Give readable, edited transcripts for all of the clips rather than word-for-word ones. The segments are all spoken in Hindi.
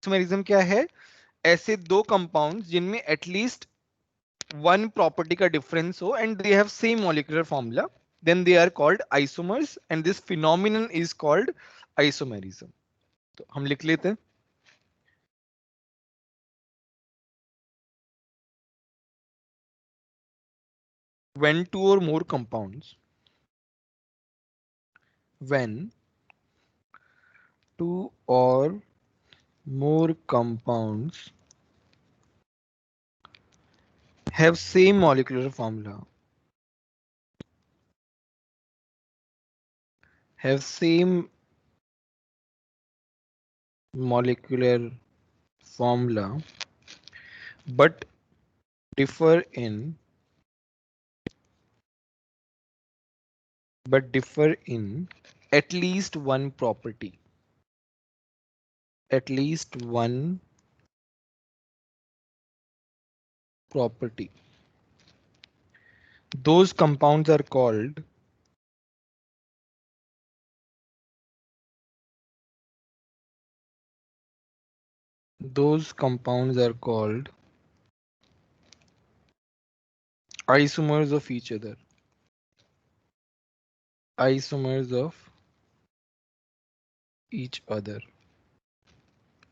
आइसोमेरिज्म क्या है? ऐसे दो कंपाउंड्स जिनमें एटलीस्ट वन प्रॉपर्टी का डिफरेंस हो and they have same molecular formula, then they are called isomers and this phenomenon is called isomerism. तो हम लिख लेते हैं. When two or more compounds, when two or more compounds have same molecular formula, have same molecular formula but differ in at least one property, at least one property, those compounds are called isomers of each other, isomers of each other,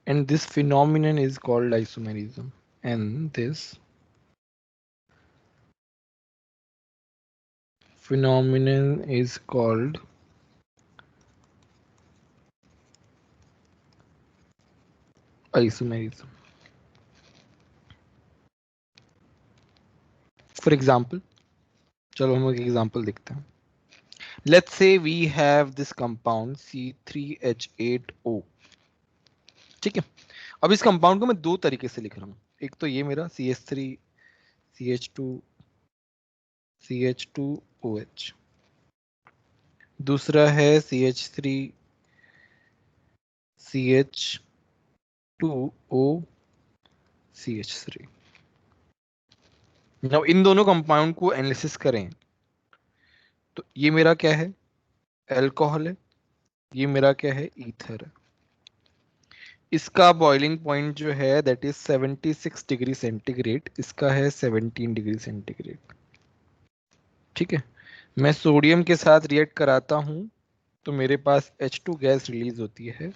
and this phenomenon is called isomerism, and this phenomenon is called isomerism. For example, चलो हम एक एग्जांपल देखते हैं. Let's say we have this compound C3H8O. ठीक है. अब इस कंपाउंड को मैं दो तरीके से लिख रहा हूं. एक तो ये मेरा CH3 CH2 CH2OH, दूसरा है CH3 CH2O CH3. Now इन दोनों कंपाउंड को एनालिसिस करें तो ये मेरा क्या है? अल्कोहल है. ये मेरा क्या है? ईथर है. इसका बॉइलिंग पॉइंट जो है दैट इज 76 डिग्री सेंटीग्रेड, इसका है 17 डिग्री सेंटीग्रेड. ठीक है. मैं सोडियम के साथ रिएक्ट कराता हूं तो मेरे पास H2 गैस रिलीज होती है.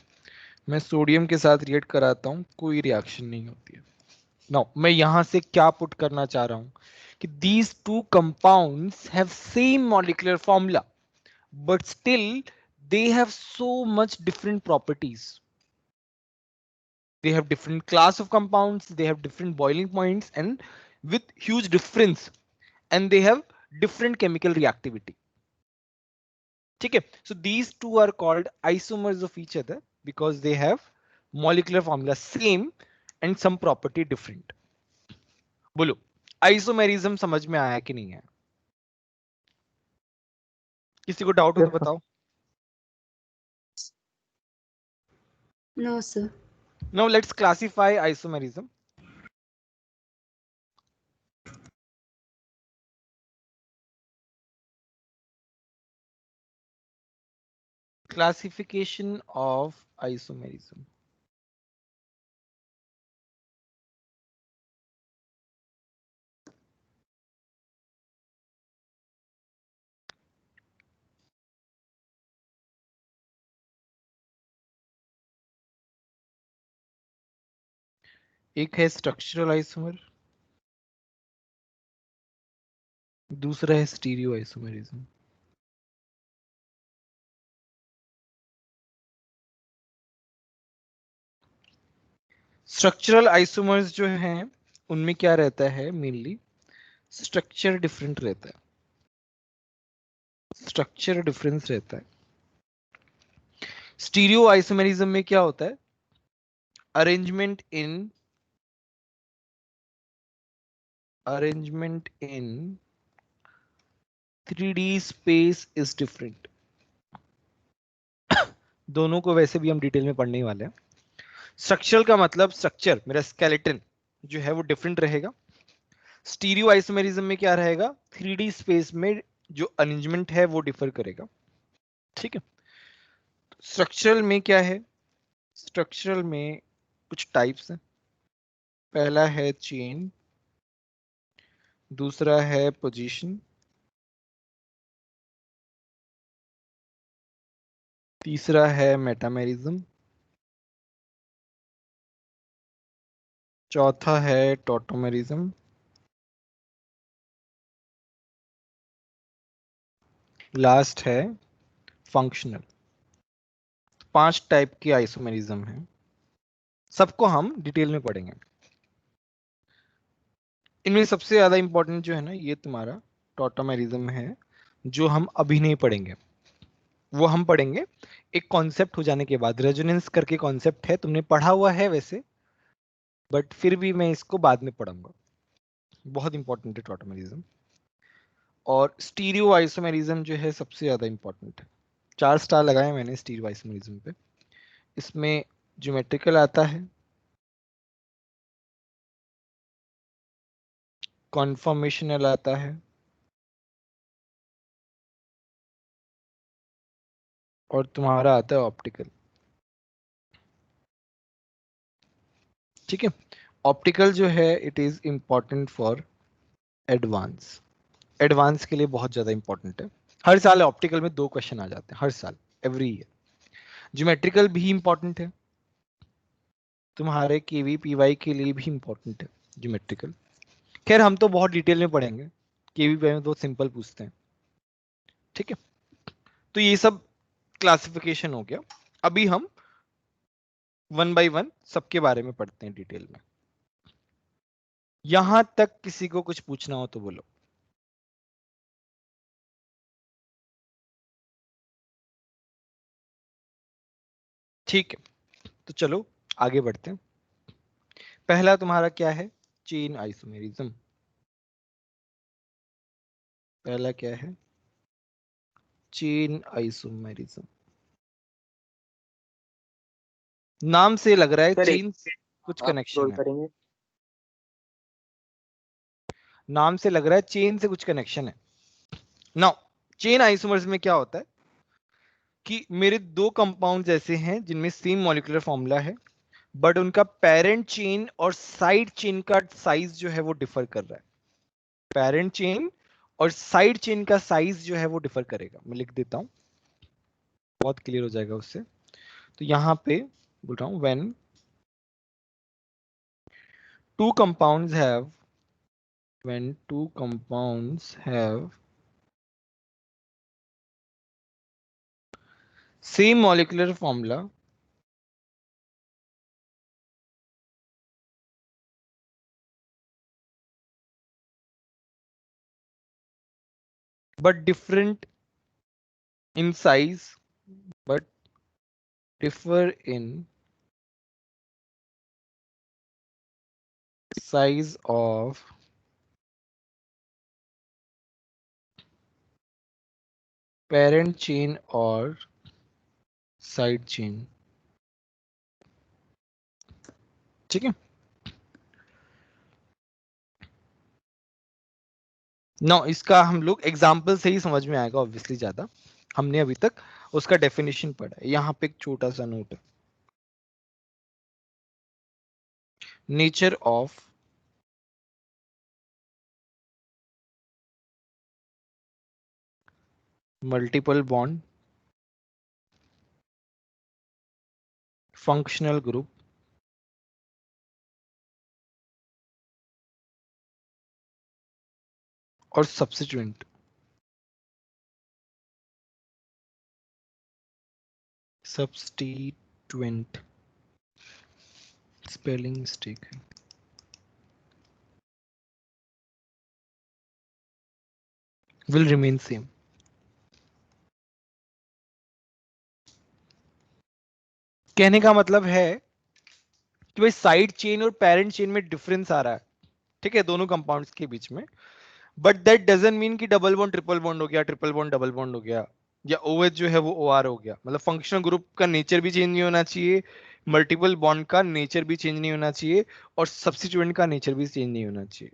मैं सोडियम के साथ रिएक्ट कराता हूं, कोई रिएक्शन नहीं होती है. नाउ मैं यहां से क्या पुट करना चाह रहा हूं कि these two compounds have same molecular formula but still they have so much different properties. They have different class of compounds, they have different boiling points and with huge difference, and they have different chemical reactivity. Okay, so these two are called isomers of each other because they have molecular formula same and some property different. बोलो आइसोमेरिज्म समझ में आया कि नहीं है? किसी को डाउट हो तो बताओ. No, sir. Now let's classify isomerism. Classification of isomerism. एक है स्ट्रक्चरल आइसोमर, दूसरा है स्टीरियो आइसोमेरिज्म. स्ट्रक्चरल आइसोमर्स जो हैं उनमें क्या रहता है? मेनली स्ट्रक्चर डिफरेंट रहता है. स्ट्रक्चर डिफरेंस रहता है. स्टीरियो आइसोमेरिज्म में क्या होता है? Arrangement in 3D space is different. दोनों को वैसे भी हम डिटेल में पढ़ने वाले हैं. स्ट्रक्चरल का मतलब स्ट्रक्चर, मेरा स्केलेटन जो है वो डिफरेंट रहेगा. स्टीरियो आइसोमेरिज्म में क्या रहेगा? 3D स्पेस में जो अरेंजमेंट है वो डिफर करेगा. ठीक है. स्ट्रक्चरल में क्या है? स्ट्रक्चरल में कुछ टाइप्स हैं। पहला है चेन, दूसरा है पोजीशन, तीसरा है मेटामेरिज्म, चौथा है टॉटोमेरिज्म, लास्ट है फंक्शनल। 5 टाइप की आइसोमेरिज्म है, सबको हम डिटेल में पढ़ेंगे। इनमें सबसे ज्यादा इंपॉर्टेंट जो है ना, ये तुम्हारा टॉटोमेरिज्म है, जो हम अभी नहीं पढ़ेंगे, वो हम पढ़ेंगे एक कॉन्सेप्ट हो जाने के बाद। रेजोनेंस करके कॉन्सेप्ट है, तुमने पढ़ा हुआ है वैसे, बट फिर भी मैं इसको बाद में पढ़ूंगा। बहुत इंपॉर्टेंट है टॉटोमेरिज्म। और स्टीरियो आइसोमेरिज्म जो है सबसे ज्यादा इंपॉर्टेंट है। 4 स्टार लगाए मैंने स्टीरियो आइसोमेरिज्म पे। इसमें ज्योमेट्रिकल आता है, कॉन्फॉर्मेशनल आता है, और तुम्हारा आता है ऑप्टिकल। ठीक है, ऑप्टिकल जो है it is important for advance. Advance के लिए बहुत ज्यादा इंपॉर्टेंट है। हर साल ऑप्टिकल में 2 क्वेश्चन आ जाते हैं, हर साल, एवरी ईयर। ज्योमेट्रिकल भी इंपॉर्टेंट है, तुम्हारे केवी पीवाई के लिए भी इंपॉर्टेंट है ज्योमेट्रिकल। खैर हम तो बहुत डिटेल में पढ़ेंगे, केवी पीवाई में तो सिंपल पूछते हैं। ठीक है, तो ये सब क्लासिफिकेशन हो गया। अभी हम 1 बाय 1 सबके बारे में पढ़ते हैं डिटेल में। यहां तक किसी को कुछ पूछना हो तो बोलो। ठीक है, तो चलो आगे बढ़ते हैं। पहला तुम्हारा क्या है? Chain isomerism. पहला क्या है? Chain isomerism. नाम से लग रहा है सर चेन से कुछ आप कनेक्शन स्क्रॉल है। करेंगे। नाम से लग रहा है चेन से कुछ कनेक्शन है। नाउ चेन आइसोमर्स में क्या होता है कि मेरे 2 कंपाउंड ऐसे हैं जिनमें सेम मॉलिक्यूलर फॉर्मूला है, बट उनका पेरेंट चेन और साइड चेन का साइज जो है वो डिफर कर रहा है। पेरेंट चेन और साइड चेन का साइज जो है वो डिफर करेगा। मैं लिख देता हूं, बहुत क्लियर हो जाएगा उससे। तो यहां पे बोल रहा हूं, when 2 compounds have when 2 compounds have same molecular formula but different in size, but differ in size of parent chain or side chain। ठीक है, नो इसका हम लोग एग्जाम्पल से ही समझ में आएगा ऑब्वियसली। ज्यादा हमने अभी तक उसका डेफिनेशन पढ़ा है। यहाँ पे एक छोटा सा नोट है, nature of multiple bond, functional group और सब्स्टिट्यूएंट। सब्स्टिट्यूएंट स्पेलिंग मिस्टेक है। will remain same। कहने का मतलब है कि भाई साइड चेन और पेरेंट चेन में डिफरेंस आ रहा है, ठीक है, दोनों कंपाउंड्स के बीच में। बट दैट डजंट मीन कि डबल बॉन्ड ट्रिपल बॉन्ड हो गया, ट्रिपल बॉन्ड डबल बॉन्ड हो गया, या OH जो है वो OR हो गया। मतलब फंक्शनल ग्रुप का नेचर भी चेंज नहीं होना चाहिए, मल्टीपल बॉन्ड का नेचर भी चेंज नहीं होना चाहिए, और सब्स्टिट्यूएंट का नेचर भी चेंज नहीं होना चाहिए।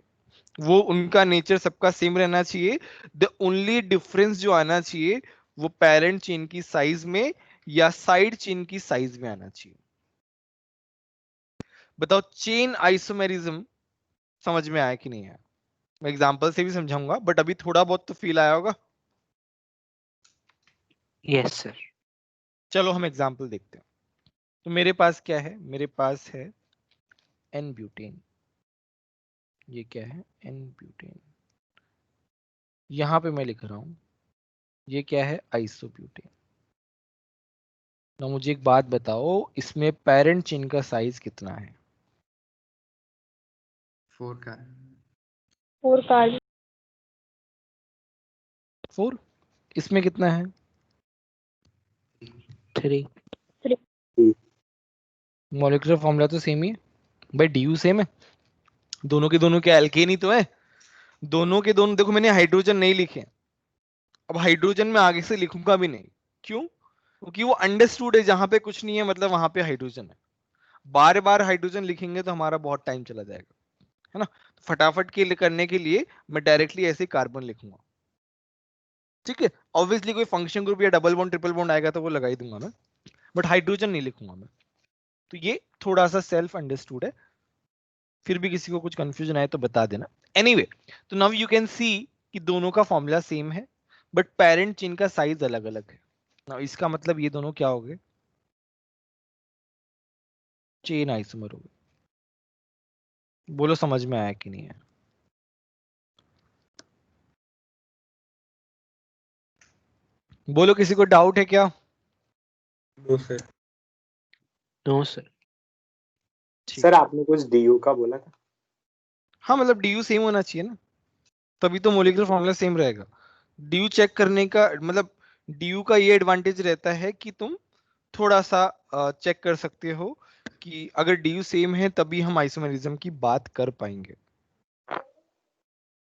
वो उनका नेचर सबका सेम रहना चाहिए। द ओनली डिफरेंस जो आना चाहिए वो पेरेंट चेन की साइज में या साइड चेन की साइज में आना चाहिए। बताओ चेन आइसोमेरिज्म समझ में आया कि नहीं आया? मैं एग्जांपल से भी समझाऊंगा, बट अभी थोड़ा बहुत तो फील आया होगा। Yes sir. चलो हम एग्जांपल देखते हैं। तो मेरे पास क्या है? मेरे पास है एन ब्यूटेन। ये क्या है? N butane. यहां पे मैं लिख रहा हूं ये क्या है? आइसोब्यूटेन। तो मुझे एक बात बताओ, इसमें पेरेंट चेन का साइज कितना है? 4 का 4 कार्बन। 4। इसमें कितना है? 3। मॉलिक्यूलर फॉर्मूला तो सेम ही है भाई, डीयू सेम है। दोनों के दोनों क्या एल्केन ही तो है? दोनों के दोनों, देखो मैंने हाइड्रोजन नहीं लिखे, अब हाइड्रोजन में आगे से लिखूंगा भी नहीं। क्यों? क्योंकि वो अंडरस्टूड है, जहां पे कुछ नहीं है मतलब वहां पे हाइड्रोजन है। बार बार हाइड्रोजन लिखेंगे तो हमारा बहुत टाइम चला जाएगा, है ना? तो फटाफट के लिए करने के लिए मैं डायरेक्टली ऐसे कार्बन लिखूंगा। ठीक है, ऑब्वियसली कोई फंक्शन ग्रुप या डबल बॉन्ड ट्रिपल बॉन्ड आएगा तो वो लगा ही दूंगा मैं, बट हाइड्रोजन नहीं लिखूंगा मैं। तो ये थोड़ा सा सेल्फ अंडरस्टूड है, फिर भी किसी को कुछ कंफ्यूजन आए तो बता देना। एनीवे, तो नाउ यू कैन सी कि दोनों का फॉर्मूला सेम है, बट पेरेंट चेन का साइज अलग अलग है। नाउ इसका मतलब ये दोनों क्या हो गए? चेन आइसोमर हो गए। बोलो समझ में आया कि नहीं है? बोलो, किसी को डाउट है क्या? No sir. No sir. ठीक सर है। आपने कुछ डीयू का बोला था। हाँ मतलब डीयू सेम होना चाहिए ना, तभी तो मोलिकुलर फॉर्मूला सेम रहेगा। डीयू चेक करने का मतलब, डीयू का ये एडवांटेज रहता है कि तुम थोड़ा सा चेक कर सकते हो कि अगर डीयू सेम है तभी हम आइसोमेरिज्म की बात कर पाएंगे,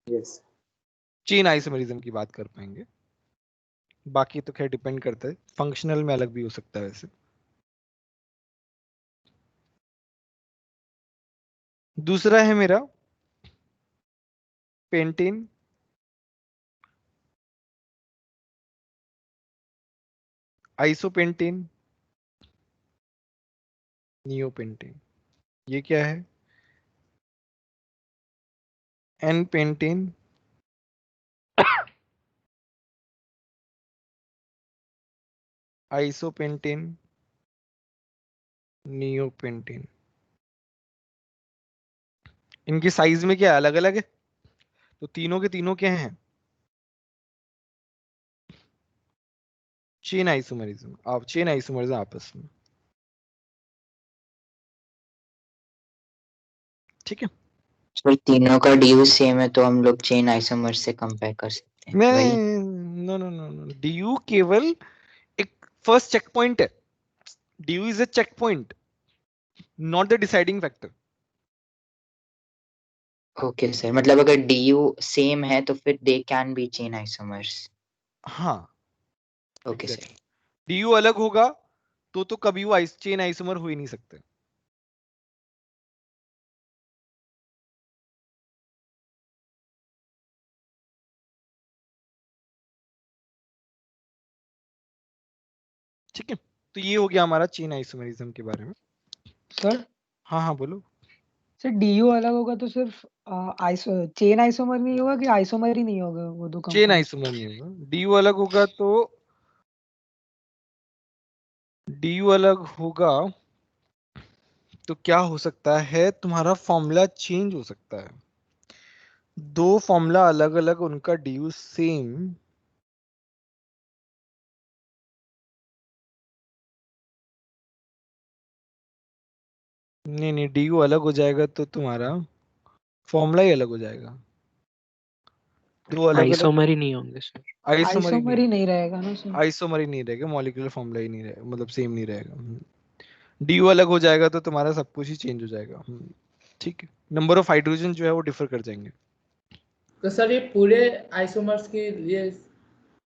यस। चेन आइसोमेरिज्म की बात कर पाएंगे। बाकी तो खैर डिपेंड करता है, फंक्शनल में अलग भी हो सकता है वैसे। दूसरा है मेरा पेंटेन, आइसोपेंटेन, नियोपेंटेन। ये क्या है? N pentane, isopentane, neopentane. इनकी साइज में क्या अलग अलग है? तो तीनों के तीनों क्या हैं? Chain isomerism. आप चेन आइसोमरिज्म आपस में, ठीक है। सर तीनों का ड्यू सेम है तो हम लोग चेन आइसोमर से कंपेयर कर सकते हैं मैं वही। No no no no, DU केवल एक फर्स्ट चेक पॉइंट है। DU is a check point, not the deciding factor. Okay sir, मतलब अगर ड्यू सेम है तो फिर they can be chain isomers. हाँ ओके सर। एग्जैक्टली। डीयू अलग होगा तो कभी वो चेन आइसोमर हो ही नहीं सकते। ठीक है, तो ये हो गया हमारा चेन आइसोमरिज्म के बारे में। सर हाँ हाँ बोलो। सर डीयू अलग होगा तो सिर्फ चेन आइसोमर नहीं होगा कि आइसोमर ही नहीं होगा वो दो चेन कंपाउंड? आइसोमर नहीं होगा, डीयू अलग होगा तो, डीयू अलग होगा तो क्या हो सकता है? तुम्हारा फॉर्मूला चेंज हो सकता है। दो फॉर्मूला अलग अलग, उनका डीयू सेम, नहीं नहीं, डीयू अलग हो जाएगा तो तुम्हारा फॉर्मूला ही अलग हो जाएगा। दो अलग अलग आइसोमर ही नहीं होंगे सर। आइसोमर ही आइसोमर नहीं, ही नहीं रहेगा ना सर? आइसोमर ही नहीं रहेगा, मॉलिक्यूलर फॉर्मूला ही नहीं रहेगा, मतलब सेम नहीं रहेगा। डीयू अलग हो जाएगा तो तुम्हारा सब कुछ ही चेंज हो जाएगा। ठीक है, नंबर ऑफ हाइड्रोजन जो है वो डिफर कर जाएंगे। तो सर ये पूरे आइसोमर्स के लिए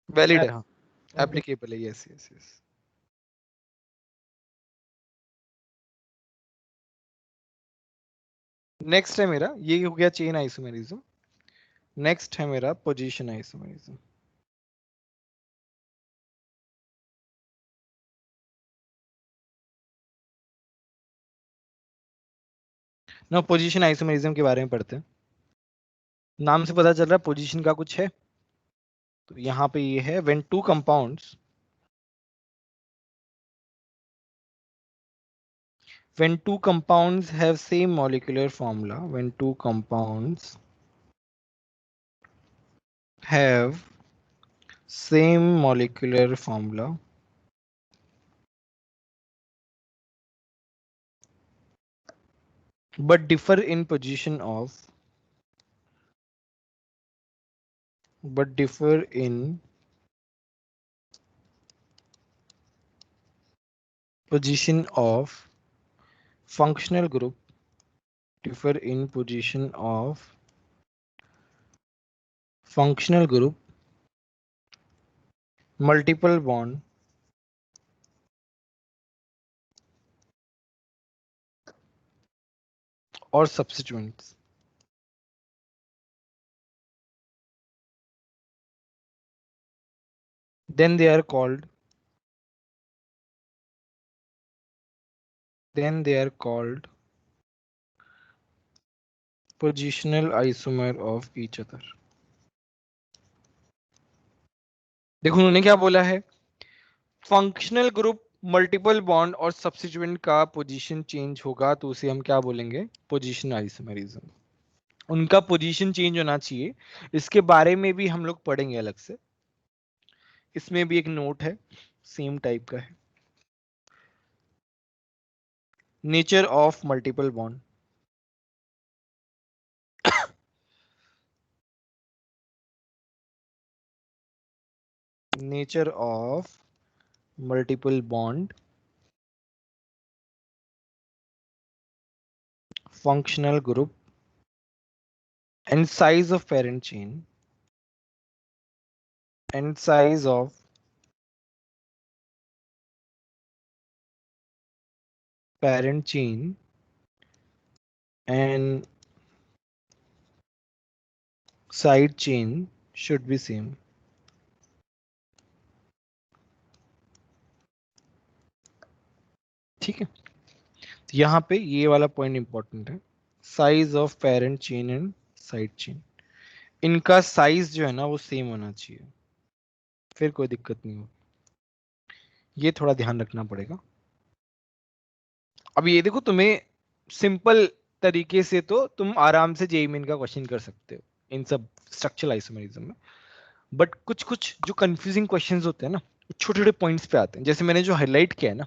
वैलिड है, हाँ, ओके। एप्लीकेबल है, यस यस यस। नेक्स्ट है मेरा, ये हो गया चेन आइसोमेरिज्म। नेक्स्ट है मेरा पोजीशन आइसोमेरिज्म। ना पोजीशन आइसोमेरिज्म के बारे में पढ़ते हैं। नाम से पता चल रहा है पोजीशन का कुछ है, तो यहाँ पे ये है when two compounds have same molecular formula, when two compounds have same molecular formula, but differ in position of functional group, multiple bond or substituents, then they are called positional isomer of each other. देखो उन्होंने क्या बोला है, फंक्शनल ग्रुप मल्टीपल बॉन्ड और सब्स्टिट्यूएंट का पोजीशन चेंज होगा तो उसे हम क्या बोलेंगे, पोजीशन आइसोमेरिज्म। उनका पोजीशन चेंज होना चाहिए, इसके बारे में भी हम लोग पढ़ेंगे अलग से। इसमें भी एक नोट है, सेम टाइप का है। Nature of multiple bond, nature of multiple bond, functional group and size of parent chain, and size of parent chain and side chain should be same. ठीक है, तो यहाँ पे ये वाला पॉइंट इंपॉर्टेंट है, size of parent chain and side chain. इनका साइज जो है ना वो सेम होना चाहिए, फिर कोई दिक्कत नहीं होगी। ये थोड़ा ध्यान रखना पड़ेगा। अब ये देखो, तुम्हें सिंपल तरीके से तो तुम आराम से जेईई मेन का क्वेश्चन कर सकते हो इन सब स्ट्रक्चरल आइसोमेरिज्म में, बट कुछ कुछ जो कंफ्यूजिंग क्वेश्चंस होते हैं ना, छोटे छोटे पॉइंट्स पे आते हैं। जैसे मैंने जो हाईलाइट किया है ना,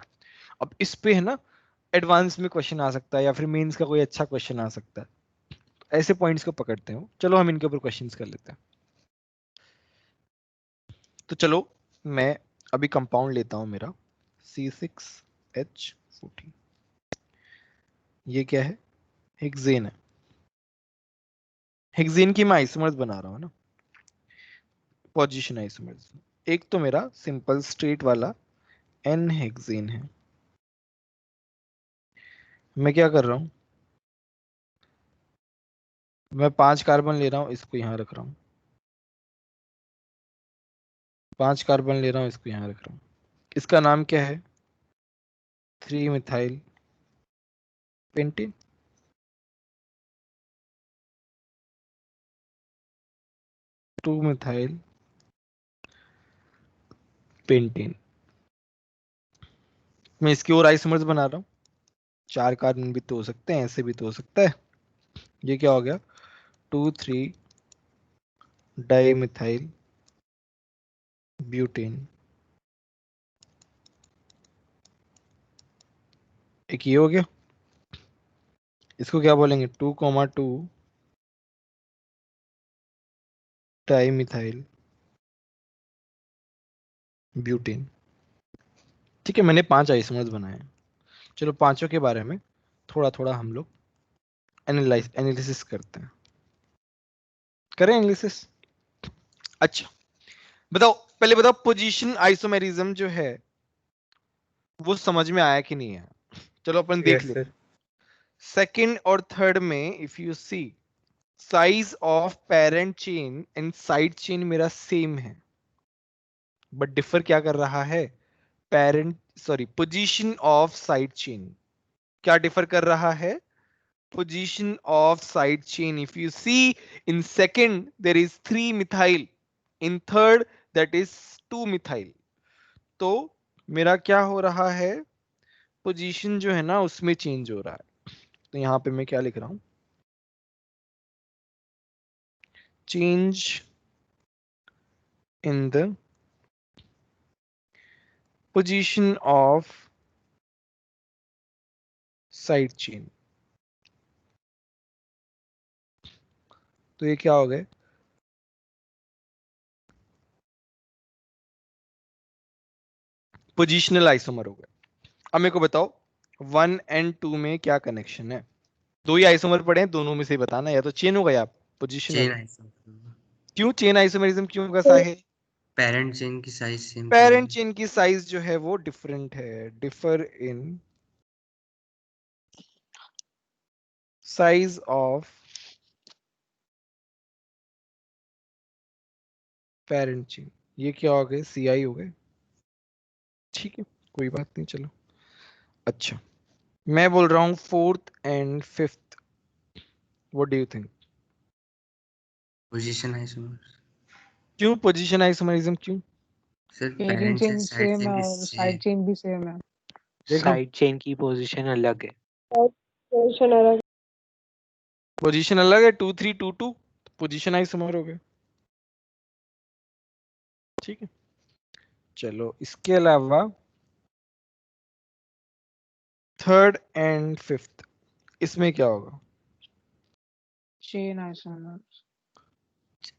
अब इस पे है ना एडवांस में क्वेश्चन आ सकता है या फिर मेंस का कोई अच्छा क्वेश्चन आ सकता है, ऐसे पॉइंट्स को पकड़ते हैं। चलो हम इनके ऊपर क्वेश्चंस कर लेते हैं। तो चलो मैं अभी कंपाउंड लेता हूं मेरा C6H14। ये क्या है, हेक्सेन है। हेक्सेन की मैं आइसोमर्स बना रहा हूं ना, पोजीशन आइसोमर्स। एक तो मेरा सिंपल स्ट्रेट वाला N हेक्सेन है। मैं क्या कर रहा हूं, मैं 5 कार्बन ले रहा हूं, इसको यहां रख रहा हूं। 5 कार्बन ले रहा हूं, इसको यहां रख रहा हूं। इसका नाम क्या है, 3 methyl pentane. Two methyl pentane. मैं इसकी और आइसोमर्स बना रहा हूं। 4 कार्बन भी तो हो सकते हैं, ऐसे भी तो हो सकता है। ये क्या हो गया, 2,3 डाई मिथाइल ब्यूटेन। एक ये हो गया, इसको क्या बोलेंगे, 2,2 डाई मिथाइल ब्यूटेन। ठीक है, मैंने 5 आइसोमर्स बनाए हैं। चलो पांचों के बारे में थोड़ा थोड़ा हम लोग एनालिसिस करते हैं। करें एनालिसिस। अच्छा बताओ, पहले बताओ पोजीशन आइसोमेरिज्म जो है वो समझ में आया कि नहीं आया। चलो अपन देख Yes, लेते। sir. सेकंड और थर्ड में if you see, size of parent chain and side chain मेरा सेम है, बट डिफर क्या कर रहा है, पोजीशन ऑफ साइड चेन क्या डिफर कर रहा है, position of side chain. If you see in second there is 3 methyl, in third that is 2 methyl. तो मेरा क्या हो रहा है, पोजीशन जो है ना उसमें चेंज हो रहा है. तो यहाँ पे मैं क्या लिख रहा हूं, change in the position of side chain. तो ये क्या हो गए, पोजिशनल आइसोमर हो गए. अब मेरे को बताओ 1 and 2 में क्या कनेक्शन है. दो ही आइसोमर पड़े हैं, दोनों में से ही बताना, या तो चेन होगा या पोजिशनल. चेन आइसोमर, क्यों चेन आइसोमरिज्म क्यों कैसा है, पेरेंट चेन की साइज सेम पेरेंट चेन की साइज जो है वो डिफरेंट है, differ in size of parent chain. ये क्या हो गए, CI हो गए. ठीक है, कोई बात नहीं, चलो. अच्छा, मैं बोल रहा हूं 4th and 5th, what do you think. Position isomer. क्यों पोजीशन आइसोमरिज्म क्यों, sir parent parent chain chain side same chain है की और साइड चेन भी सेम है. देखो साइड चेन की पोजीशन अलग है. पोजीशन अलग. पोजीशन अलग है, 2 3 2 2, पोजीशन आइसोमर हो गए. ठीक है, चलो इसके अलावा 3rd and 5th, इसमें क्या होगा चेन आइसोमर.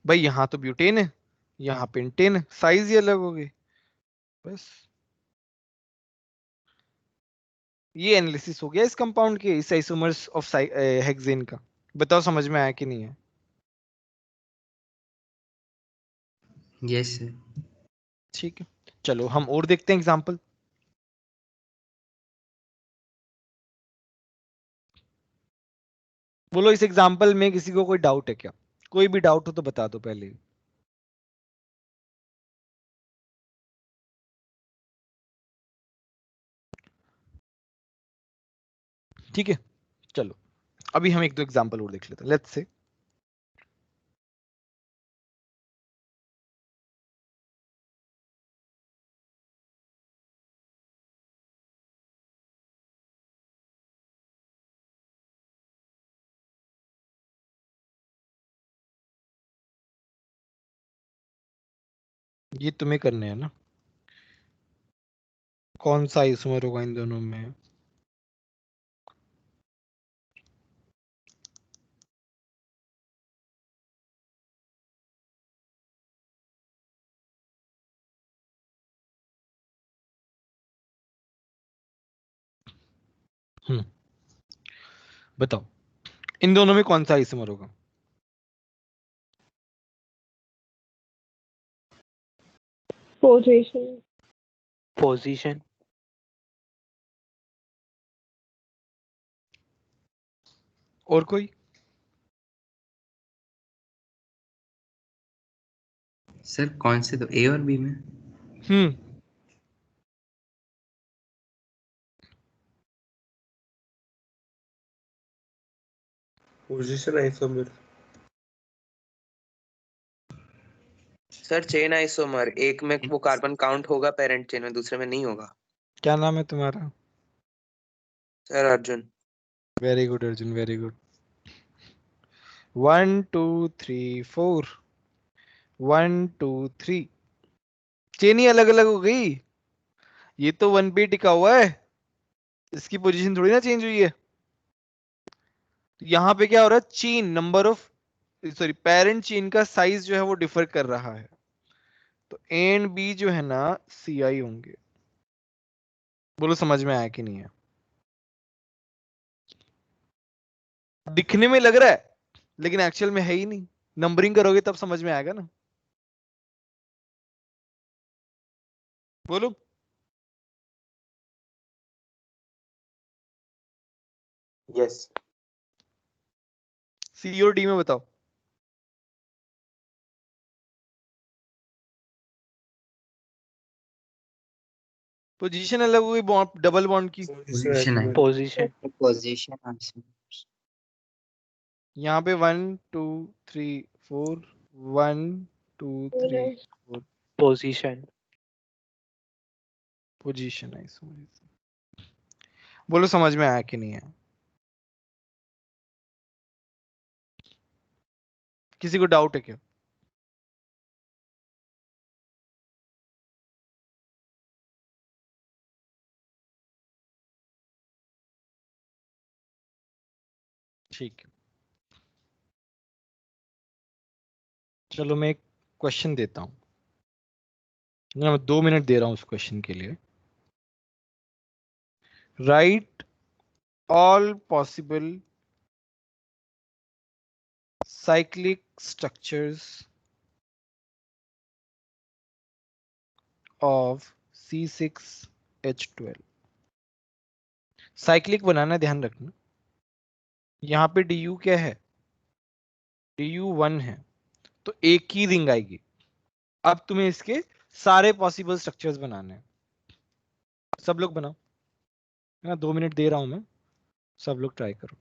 भाई, यहाँ तो ब्यूटेन है, यहाँ पेंटेन है, साइज ही अलग हो गई बस. ये एनालिसिस हो गया इस कंपाउंड के, इस आइसोमर्स ऑफ हेक्सेन का. बताओ समझ में आया कि नहीं है. Yes sir. ठीक है, चलो हम और देखते हैं एग्जांपल. बोलो इस एग्जांपल में किसी को कोई डाउट है क्या, कोई भी डाउट हो तो बता दो पहले. ठीक है, चलो अभी हम एक दो एग्जांपल और देख लेते हैं. लेट्स से ये तुम्हें करने हैं ना, कौन सा आइसोमर होगा इन दोनों में. बताओ इन दोनों में कौन सा आइसोमर होगा. पोजीशन. पोजीशन. और कोई. सर कौन से, तो ए और बी में. Hmm position isomer. Sir chain isomer, एक में वो कार्बन काउंट होगा पेरेंट चेन में, दूसरे में नहीं होगा. क्या नाम है तुम्हारा. Sir Arjun. Very good Arjun, very good. 1 2 3 4, 1 2 3, chain ही अलग अलग हो गई. ये तो 1 पे टिका हुआ है, इसकी पोजीशन थोड़ी ना चेंज हुई है. तो यहाँ पे क्या हो रहा है, chain number of, sorry parent chain का साइज जो है वो डिफर कर रहा है. तो ए एंड बी जो है ना CI होंगे. बोलो समझ में आया कि नहीं है. दिखने में लग रहा है लेकिन एक्चुअल में है ही नहीं. नंबरिंग करोगे तब समझ में आएगा ना. बोलो. यस. C और D में बताओ. पोजीशन अलग हो गई, डबल बॉन्ड की. Position position. Position isomer. यहाँ पे 1 2 3 4 1 2 3 4 पोजीशन पोजीशन आइसोमर। बोलो समझ में आया कि नहीं आया? किसी को डाउट है क्या? ठीक है, चलो मैं एक क्वेश्चन देता हूं। मैं 2 मिनट दे रहा हूं उस क्वेश्चन के लिए। Right all possible cyclic structures of C6H12। Cyclic बनाना, ध्यान रखना। यहाँ पे du क्या है? du 1 है, तो एक ही रिंग आएगी। अब तुम्हें इसके सारे पॉसिबल स्ट्रक्चर्स बनाने हैं। सब लोग बनाओ, है ना? 2 मिनट दे रहा हूं मैं, सब लोग ट्राई करो।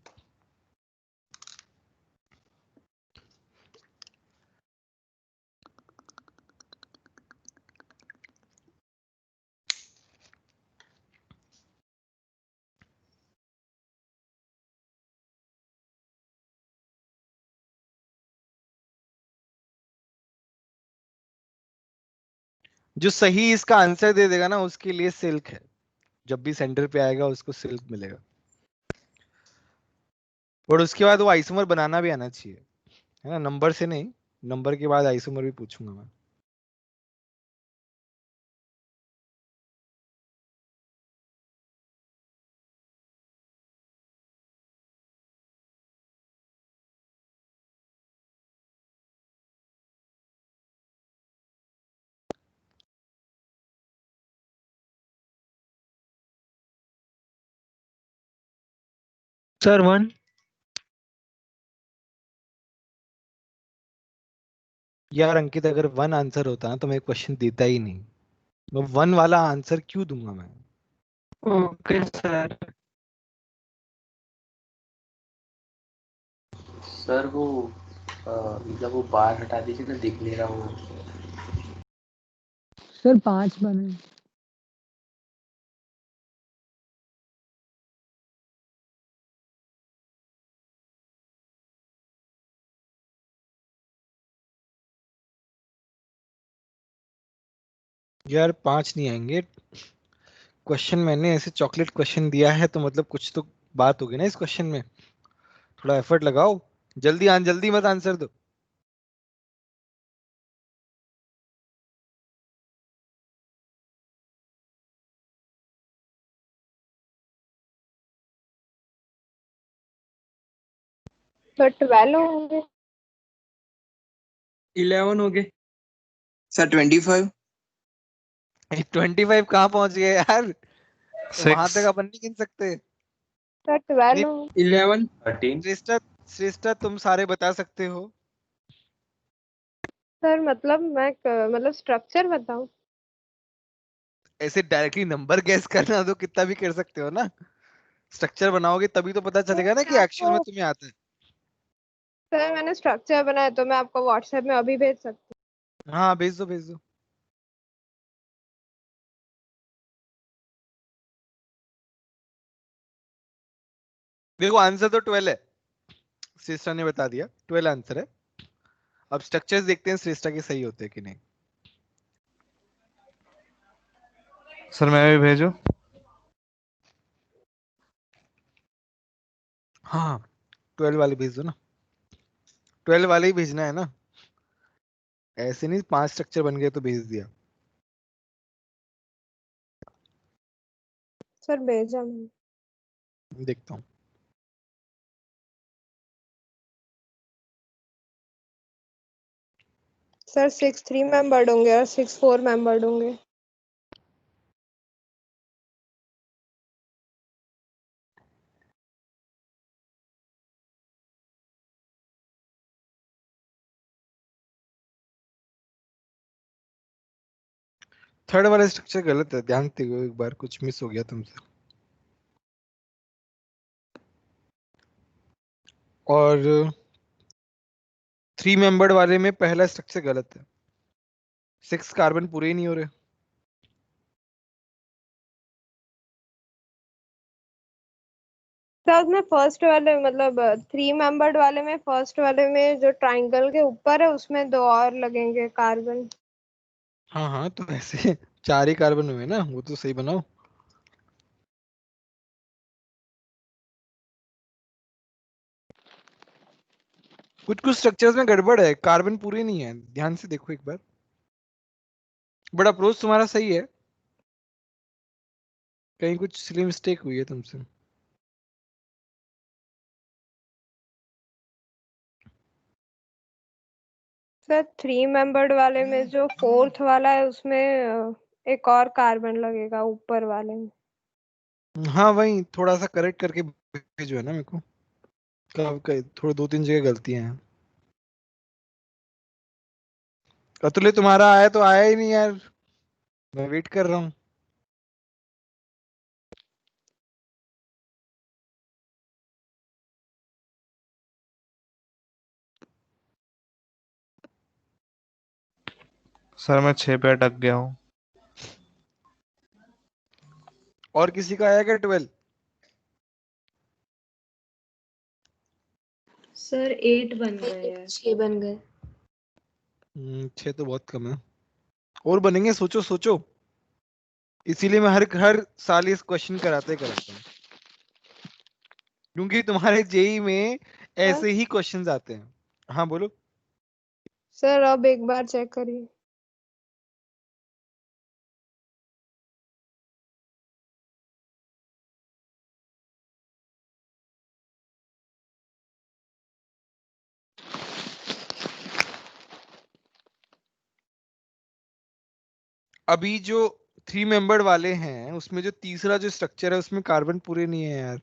जो सही इसका आंसर दे देगा ना, उसके लिए सिल्क है। जब भी सेंटर पे आएगा उसको सिल्क मिलेगा। और उसके बाद वो आइसोमर बनाना भी आना चाहिए, है ना? नंबर से नहीं, नंबर के बाद आइसोमर भी पूछूंगा मैं। सर 1 यार अंकित, अगर 1 आंसर होता ना तो मैं क्वेश्चन देता ही नहीं। मैं 1 वाला आंसर क्यों दूंगा मैं? Okay sir. सर वो मतलब वो बार हटा दीजिए ना, दिख नहीं रहा वो। सर 5 बने। यार 5 नहीं आएंगे। क्वेश्चन मैंने ऐसे चॉकलेट क्वेश्चन दिया है, तो मतलब कुछ तो बात होगी ना इस क्वेश्चन में। थोड़ा एफर्ट लगाओ, जल्दी मत आंसर दो। सर 12 होंगे। 11 हो गए सर। 25। 25 कहाँ पहुंच गए यार? वहां तक अपन नहीं गिन सकते। सर 12 नहीं, होंगे। 11। श्रेष्ठा, श्रेष्ठा तुम सारे बता सकते हो। सर मतलब मतलब स्ट्रक्चर बताऊं? ऐसे डायरेक्टली नंबर गैस करना तो कितना भी कर सकते हो ना। स्ट्रक्चर बनाओगे तभी तो पता सर चलेगा ना मैं कि एक्चुअल में आपको तुम्हें आता है। सर मैंने स्ट्रक्चर बनाया तो मैं आपको व्हाट्सएप में अभी भेज सकती हाँ भेज दो, भेज दो। देखो आंसर तो 12 है, श्रेष्ठा ने बता दिया 12 आंसर है। अब स्ट्रक्चर्स देखते हैं श्रेष्ठा के सही होते हैं कि नहीं। सर मैं भी भेजूं? हाँ 12 वाले भेज दो ना, 12 वाले ही भेजना है ना। ऐसे नहीं 5 स्ट्रक्चर बन गए तो भेज दिया। हूँ। सर भेजा मैंने। देखता हूँ। सर 6 3 मेंबर्ड होंगे और 6 4 मेंबर्ड होंगे। थर्ड वाला स्ट्रक्चर गलत है, ध्यान दो एक बार, कुछ मिस हो गया तुमसे। और 3 मेंबर्ड वाले में पहला स्ट्रक्चर गलत है, 6 कार्बन पूरे ही नहीं हो रहे। सर उसमें फर्स्ट वाले मतलब 3 मेंबर्ड वाले में फर्स्ट वाले में जो ट्रायंगल के ऊपर है उसमें 2 और लगेंगे कार्बन। हाँ हाँ, तो ऐसे 4 ही कार्बन हुए ना, वो तो सही बनाओ। कुछ कुछ स्ट्रक्चर्स में गड़बड़ है, कार्बन पूरे नहीं है, ध्यान से देखो एक बार। बट अप्रोच तुम्हारा सही है, कहीं कुछ सिली मिस्टेक हुई है तुमसे। सर 3 मेंबर्ड वाले में जो फोर्थ वाला है उसमें एक और कार्बन लगेगा ऊपर वाले में। हाँ वही थोड़ा सा करेक्ट करके भेजो है ना मेरे को, थोड़े 2-3 जगह गलतियां हैं। अतुल्य तुम्हारा आया तो आया ही नहीं यार, मैं वेट कर रहा हूँ। सर मैं 6 पे अटक गया हूँ। और किसी का आया क्या 12? सर 8 बन गए हैं। 6 बन गए। 6 तो बहुत कम है, और बनेंगे, सोचो सोचो। इसीलिए मैं हर हर साल इस क्वेश्चन कराते कराता हूँ, क्योंकि तुम्हारे जेई में ऐसे ही क्वेश्चंस आते हैं। हाँ बोलो। सर अब एक बार चेक करिए। अभी जो 3 मेंबर्ड वाले हैं उसमें जो तीसरा जो स्ट्रक्चर है उसमें कार्बन पूरे नहीं है यार,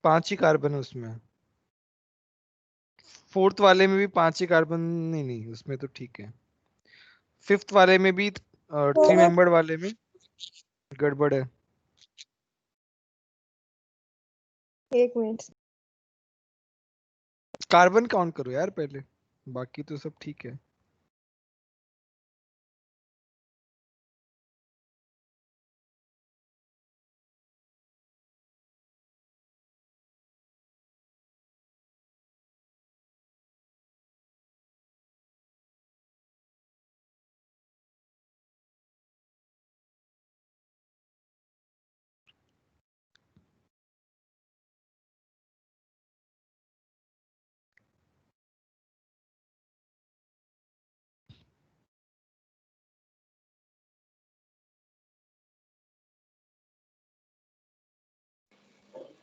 5 ही कार्बन है उसमें। फोर्थ वाले में भी 5 ही कार्बन, नहीं नहीं उसमें तो ठीक है। फिफ्थ वाले में भी 3 मेंबर्ड वाले में गड़बड़ है। एक मिनट। कार्बन काउंट करो यार पहले, बाकी तो सब ठीक है।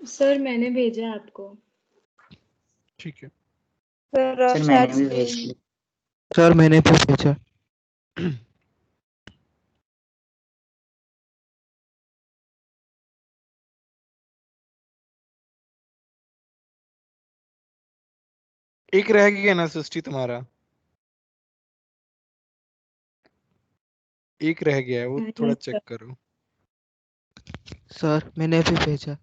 सर मैंने भेजा है आपको। ठीक है। सर सर शायद मैंने भी भेज दिया। सर मैंने भी भेजा। एक रह गया ना सृष्टि तुम्हारा, एक रह गया है, वो थोड़ा यस चेक सर। करो। सर मैंने भी भेजा।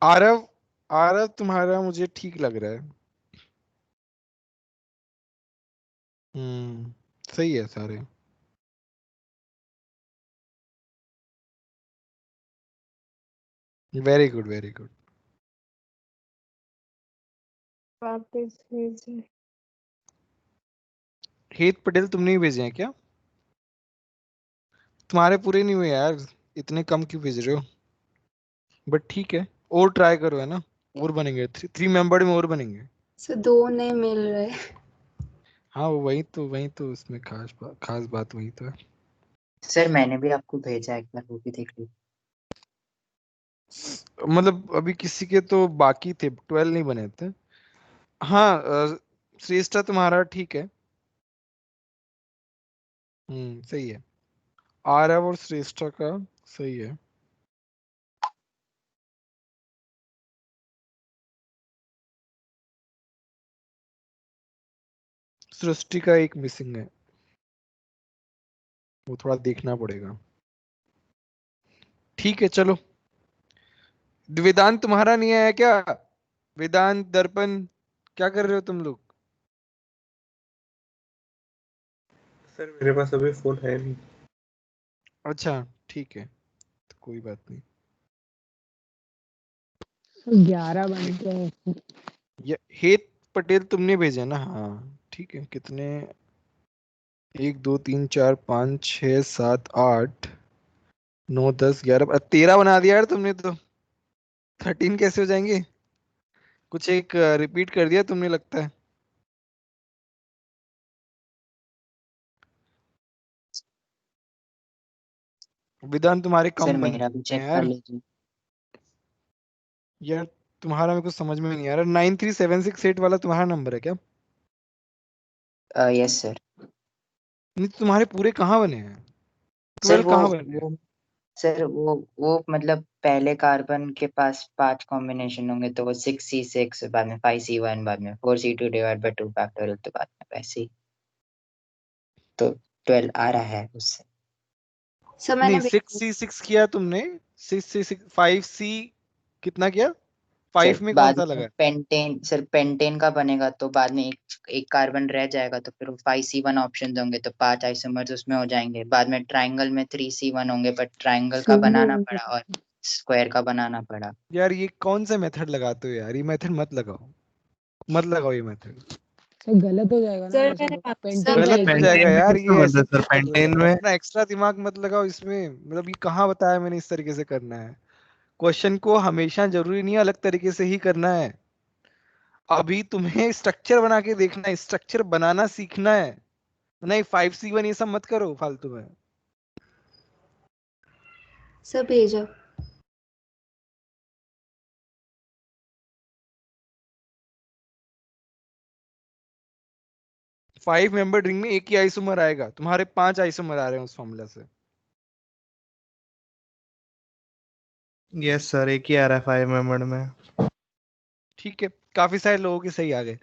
आरव, आरव तुम्हारा मुझे ठीक लग रहा है। सही है सारे। Very good very good. वापस भेजिए। हेत पटेल तुमने ही भेजे हैं क्या? तुम्हारे पूरे नहीं हुए यार, इतने कम क्यों भेज रहे हो? बट ठीक है, और ट्राई करो है ना, और बनेंगे, 3 मेंबर्ड में और बनेंगे। सर 2 नहीं मिल रहे। हाँ वही तो उसमें खास बात वही तो है। सर मैंने भी आपको भेजा, एक बार वो भी देख लीजिए। मतलब अभी किसी के तो बाकी थे, 12 नहीं बने थे। हाँ श्रेष्ठा तुम्हारा ठीक है। सही है, आरव और श्रेष्ठा का सही है। सृष्टि का एक मिसिंग है, वो थोड़ा देखना पड़ेगा। ठीक है चलो, वेदांत तुम्हारा नहीं आया क्या? वेदांत, दर्पण, क्या कर रहे हो तुम लोग? सर मेरे पास अभी फोन है नहीं। अच्छा ठीक है, तो कोई बात नहीं। 11 बन गए। ये हेत पटेल तुमने भेजा ना? हाँ ठीक है। कितने? 1 2 3 4 5 6 7 8 9 10 11 13 बना दिया यार तुमने तो। 13 कैसे हो जाएंगे? कुछ एक रिपीट कर दिया तुमने लगता है। विधान तुम्हारे सर कम बन मेरा भी हैं चेक कर यार। लीजिए। यार तुम्हारा मेरे को समझ में नहीं आ रहा। 93768 वाला तुम्हारा नंबर है क्या? Yes sir. नहीं तो तुम्हारे पूरे कहाँ बने हैं? सर 12 कहाँ बने हैं? वो सर वो मतलब पहले कार्बन के पास 5 कॉम्बिनेशन होंगे तो वो 6C6, बाद में 5C1, बाद में 4C2 डिवाइड बाय 2 फैक्टोरियल, तो बाद में वैसे ही तो 12 आ रहा है उससे। सर नहीं, मैंने 6C6 किया तुमने। 6C6 5C कितना किया? सर 5 में कौन बाद सा में लगा? पेंटेन का बनेगा तो बाद में एक कार्बन रह जाएगा तो फिर 5C1 ऑप्शन होंगे तो 5 आइसोमर्स उसमें हो जाएंगे। बाद में ट्राइंगल में 3C1 होंगे, बट ट्राइंगल का सेम ही बनाना होगा पड़ा सर। और स्क्वायर का बनाना पड़ा। यार ये कौन सा मेथड लगाते हो यार? ये मेथड मत लगाओ, मत लगाओ ये मेथड। सर गलत हो जाएगा ना सर वैसे मैंने तो। सर पेंटेन का गलत मैंने हो एक जाएगा पेंटेन में यार, किसमें ये बन रहा ऐसे है सर? पेंटेन में अपना एक्स्ट्रा दिमाग मत लगाओ इसमें। मतलब ये कहाँ बताया मैंने इस तरीके से करना है? क्वेश्चन को हमेशा जरूरी नहीं अलग तरीके से ही करना है। अभी तुम्हें स्ट्रक्चर बना के देखना है, स्ट्रक्चर बनाना सीखना है। नहीं 5C1 ये सब मत करो फालतू में। सर भेजा। 5 मेंबर रिंग में एक ही आइसोमर आएगा, तुम्हारे 5 आइसोमर आ रहे हैं उस फॉर्मूला से। यस सर, एक ही आ रहा है 5 मेंबर में। ठीक है, काफी सारे लोगों के सही आ गए।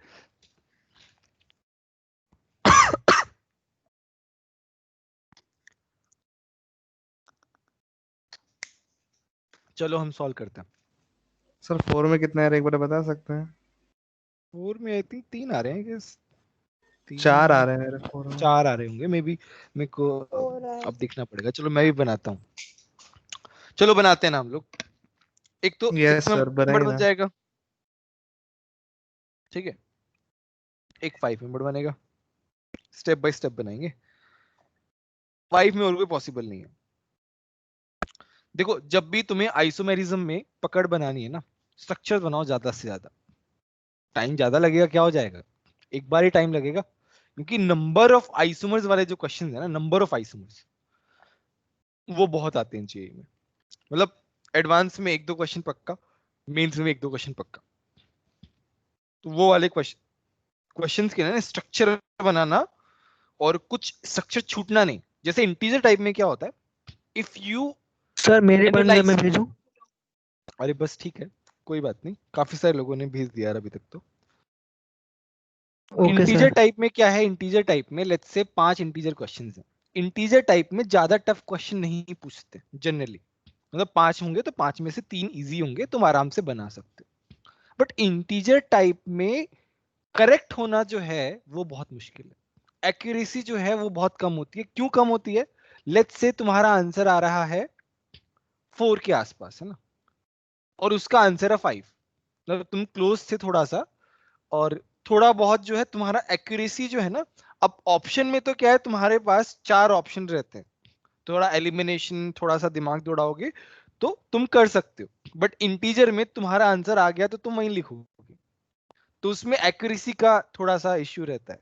चलो हम सॉल्व करते हैं। सर 4 में कितना है एक बार बता सकते हैं? 4 में आई थिंक 3 आ रहे हैं गेस। 4 आ 3 रहे हैं मेरे 4 में। 4 आ रहे होंगे मे बी। मेरे को हो रहा है। अब देखना पड़ेगा। चलो मैं भी बनाता हूँ। चलो बनाते हैं ना हम लोग। एक तो यस 6 सर मेंबर बनाइए बन ना। जाएगा, ठीक है। एक 5 मेंबर बनेगा। स्टेप बाय स्टेप बनाएंगे। 5 में और कोई पॉसिबल नहीं है। देखो जब भी तुम्हें आइसोमेरिज्म में पकड़ बनानी है ना, स्ट्रक्चर बनाओ ज्यादा से ज्यादा। टाइम ज्यादा लगेगा, क्या हो जाएगा? एक बार ही टाइम लगेगा, क्योंकि नंबर ऑफ आइसोमर्स वाले जो क्वेश्चन है ना, नंबर ऑफ आइसोमर्स वो बहुत आते हैं जेईई में। मतलब एडवांस में 1 2 क्वेश्चन पक्का, मेंस में 1 2 क्वेश्चन पक्का। तो वो वाले क्वेश्चंस के ना स्ट्रक्चर बनाना, और कुछ स्ट्रक्चर छूटना नहीं। जैसे इंटीजर टाइप में क्या होता है, इफ यू सर मेरे बन गए, एनालाइज। मैं भेजूं? अरे बस ठीक है, कोई बात नहीं, काफी सारे लोगों ने भेज दिया यार अभी तक तो। Okay integer sir. टाइप में क्या है? इंटीजर टाइप में लेट्स से 5 इंटीजर क्वेश्चंस हैं। इंटीजर टाइप में ज्यादा टफ क्वेश्चन नहीं पूछते जनरली। मतलब 5 होंगे तो 5 में से 3 इजी होंगे, तुम आराम से बना सकते हो। बट इंटीजर टाइप में करेक्ट होना जो है वो बहुत मुश्किल है। एक्यूरेसी जो है वो बहुत कम होती है। क्यों कम होती है? लेट्स से तुम्हारा आंसर आ रहा है 4 के आसपास, है ना, और उसका आंसर है 5। मतलब तुम क्लोज थे थोड़ा सा, और थोड़ा बहुत जो है तुम्हारा एक्यूरेसी जो है ना। अब ऑप्शन में तो क्या है, तुम्हारे पास 4 ऑप्शन रहते हैं। थोड़ा एलिमिनेशन, थोड़ा सा दिमाग दौड़ाओगे तो तुम कर सकते हो। बट इंटीजर में तुम्हारा आंसर आ गया तो तुम वहीं लिखोगे, तो उसमें एक्यूरेसी का थोड़ा सा इश्यू रहता है।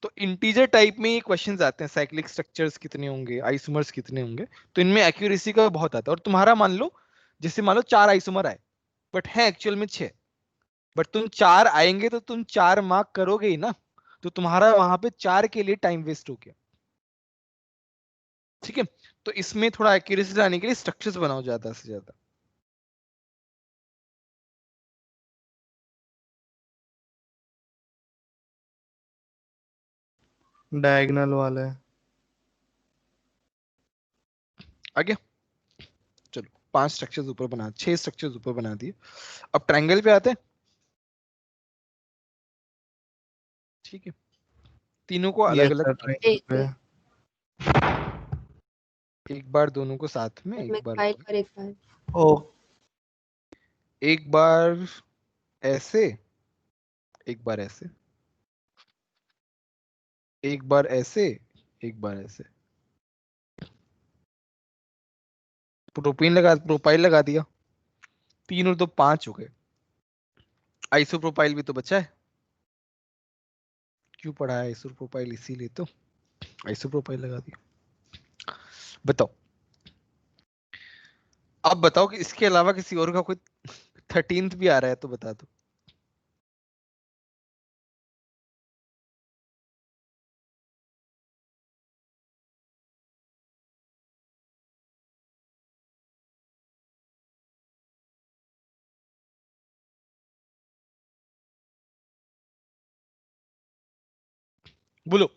तो इंटीजर टाइप में ये क्वेश्चंस आते हैं, साइक्लिक स्ट्रक्चर्स कितने होंगे, आइसोमर्स कितने होंगे, तो इनमें एक्यूरेसी का बहुत आता है। और तुम्हारा मान लो, जैसे मान लो 4 आइसोमर आए, बट है एक्चुअल में 6। बट तुम 4 आएंगे तो तुम 4 मार्क करोगे ही ना, तो तुम्हारा वहां पे 4 के लिए टाइम वेस्ट हो गया। ठीक है, तो इसमें थोड़ा एक्यूरेसी लाने के लिए स्ट्रक्चर्स बनाओ ज्यादा से ज्यादा। डायगोनल वाला है। आगे चलो, 5 स्ट्रक्चर्स ऊपर बना, 6 स्ट्रक्चर्स ऊपर बना दिए। अब ट्रायंगल पे आते हैं। ठीक है, तीनों को अलग यस अलग सर, ट्रायंगल एक पे। एक बार दोनों को साथ में, में एक बार फाइल और एक बार ओ एक बार ऐसे, एक बार ऐसे, एक बार ऐसे, एक बार ऐसे। प्रोपाइल लगा दिया। 3 और 2 5 हो गए। आइसोप्रोपाइल भी तो बचा है। क्यों पढ़ा है आइसोप्रोपाइल? इसीलिए तो आइसोप्रोपाइल लगा दिया। बताओ, अब बताओ कि इसके अलावा किसी और का कोई 13th भी आ रहा है तो बता दो। बोलो,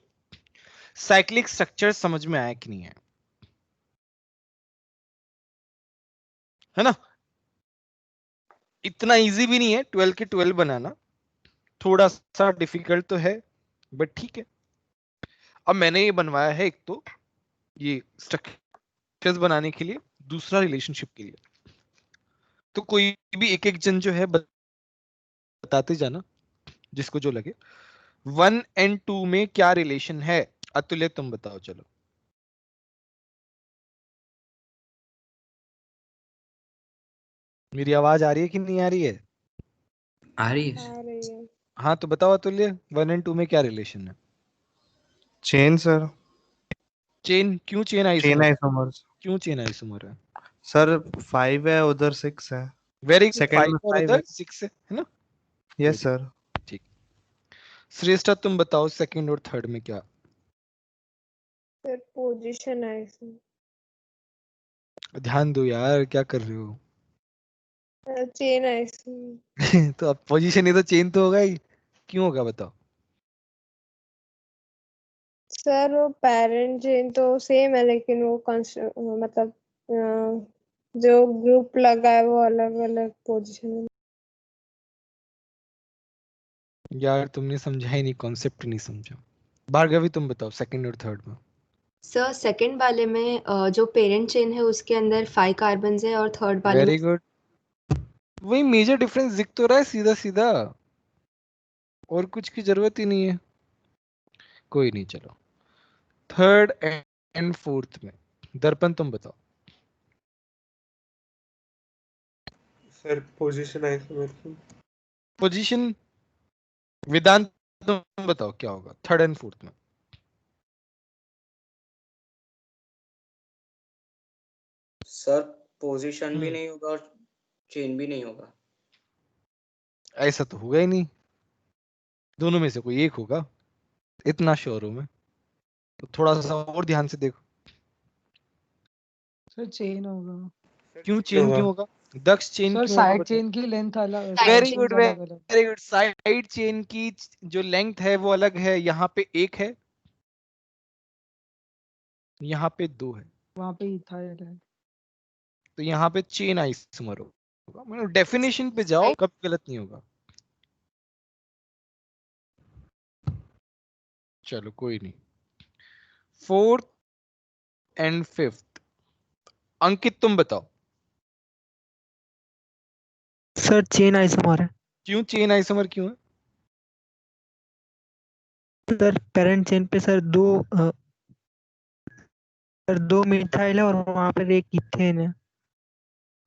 साइक्लिक स्ट्रक्चर समझ में आया कि नहीं है? है ना? इतना इजी भी नहीं है 12 के 12 बनाना, थोड़ा सा डिफिकल्ट तो है, बट ठीक है। अब मैंने ये बनवाया है एक तो ये स्ट्रक्चर्स बनाने के लिए, दूसरा रिलेशनशिप के लिए। तो कोई भी एक एक जन जो है बताते जाना, जिसको जो लगे। 1 and 2 में क्या रिलेशन है? अतुल्य तुम बताओ। चलो, मेरी आवाज आ रही है कि नहीं आ रही है? आ रही है। आ रही है। हाँ तो बताओ अतुल्य, 1 and 2 में क्या रिलेशन है? Chain sir. चेन? क्यों चेन चेन आइसोमर? आइसोमर्स। क्यों चेन आइसोमर है? सर 5 है, उधर 6 है। वेरी गुड, सेकंड 5 में और 5 है। उधर 6 है ना? Yes sir. ठीक। श्रेष्ठा तुम बताओ, सेकंड और थर्ड में क्या? फिर पोजीशन है इसमें। ध्यान दो यार, क्या कर रहे हो? चेन है इसमें। तो अब पोजीशन ही तो चेन तो होगा ही। क्यों होगा बताओ? सर वो पेरेंट चेन तो सेम है, लेकिन वो मतलब जो ग्रुप लगा है वो अलग अलग पोजीशन में। यार तुमने समझा ही नहीं, कॉन्सेप्ट नहीं समझा। भार्गवी तुम बताओ, सेकंड और थर्ड में। सर सेकंड वाले में जो पेरेंट चेन है उसके अंदर 5 कार्बन है और थर्ड वाले में वेरी गुड, वही मेजर डिफरेंस दिख तो रहा है सीधा सीधा, और कुछ की जरूरत ही नहीं है। कोई नहीं, चलो थर्ड एंड फोर्थ में। दर्पण तुम बताओ। सर पोजीशन आइसोमर की। पोजीशन वेदांत तुम बताओ क्या होगा थर्ड एंड फोर्थ में? सर पोजीशन भी नहीं होगा और चेन भी नहीं होगा। ऐसा तो होगा ही नहीं, दोनों में से कोई एक होगा, इतना श्योर हूं मैं। तो थोड़ा सा और ध्यान से देखो। सर चेन होगा। क्यों चेन क्यों होगा? दक्ष चेन सर क्यों होगा साइड बताओ? चेन की लेंथ अलग, वेरी चेन्स गुड, अलग अलग। Very good. साइड चेन की जो लेंथ है वो अलग है, यहाँ पे एक है, यहाँ पे 2 है, वहाँ पे इथाइल है। तो यहाँ पे चेन आइसोमर होगा। मतलब डेफिनेशन पे जाओ, कब गलत नहीं होगा। चलो कोई नहीं। फोर्थ एंड फिफ्थ, अंकित तुम बताओ। सर चेन आइसोमर है। क्यों चेन आइसोमर क्यों है? सर पेरेंट चेन पे सर दो मिथाइल है और वहाँ पर एक इथेन है।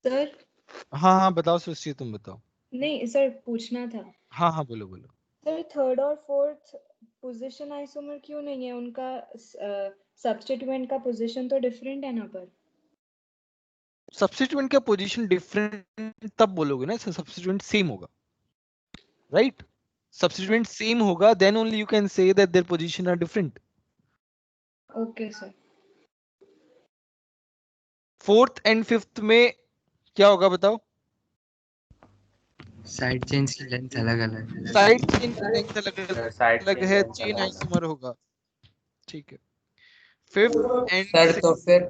सर हाँ हाँ बताओ सृष्टि, तुम बताओ। नहीं सर, पूछना था। हाँ हाँ बोलो बोलो। सर थर्ड और फोर्थ पोजीशन आइसोमर क्यों नहीं है? उनका सब्स्टिट्यूएंट का पोजीशन तो डिफरेंट है ना पर। सब्स्टिट्यूएंट का पोजीशन डिफरेंट तब बोलोगे ना, सब्स्टिट्यूएंट सेम होगा, राइट? सब्स्टिट्यूएंट सेम होगा, then only you can say that their position are different. Okay sir. Fourth and fifth में क्या होगा बताओ? साइड चेन्स की लेंथ अलग अलग है। साइड चेन की लेंथ अलग साइड अलग चेन है, लेंथ चेन अलग अलग। आइसोमर होगा। ठीक है। फिफ्थ एंड सर तो फिर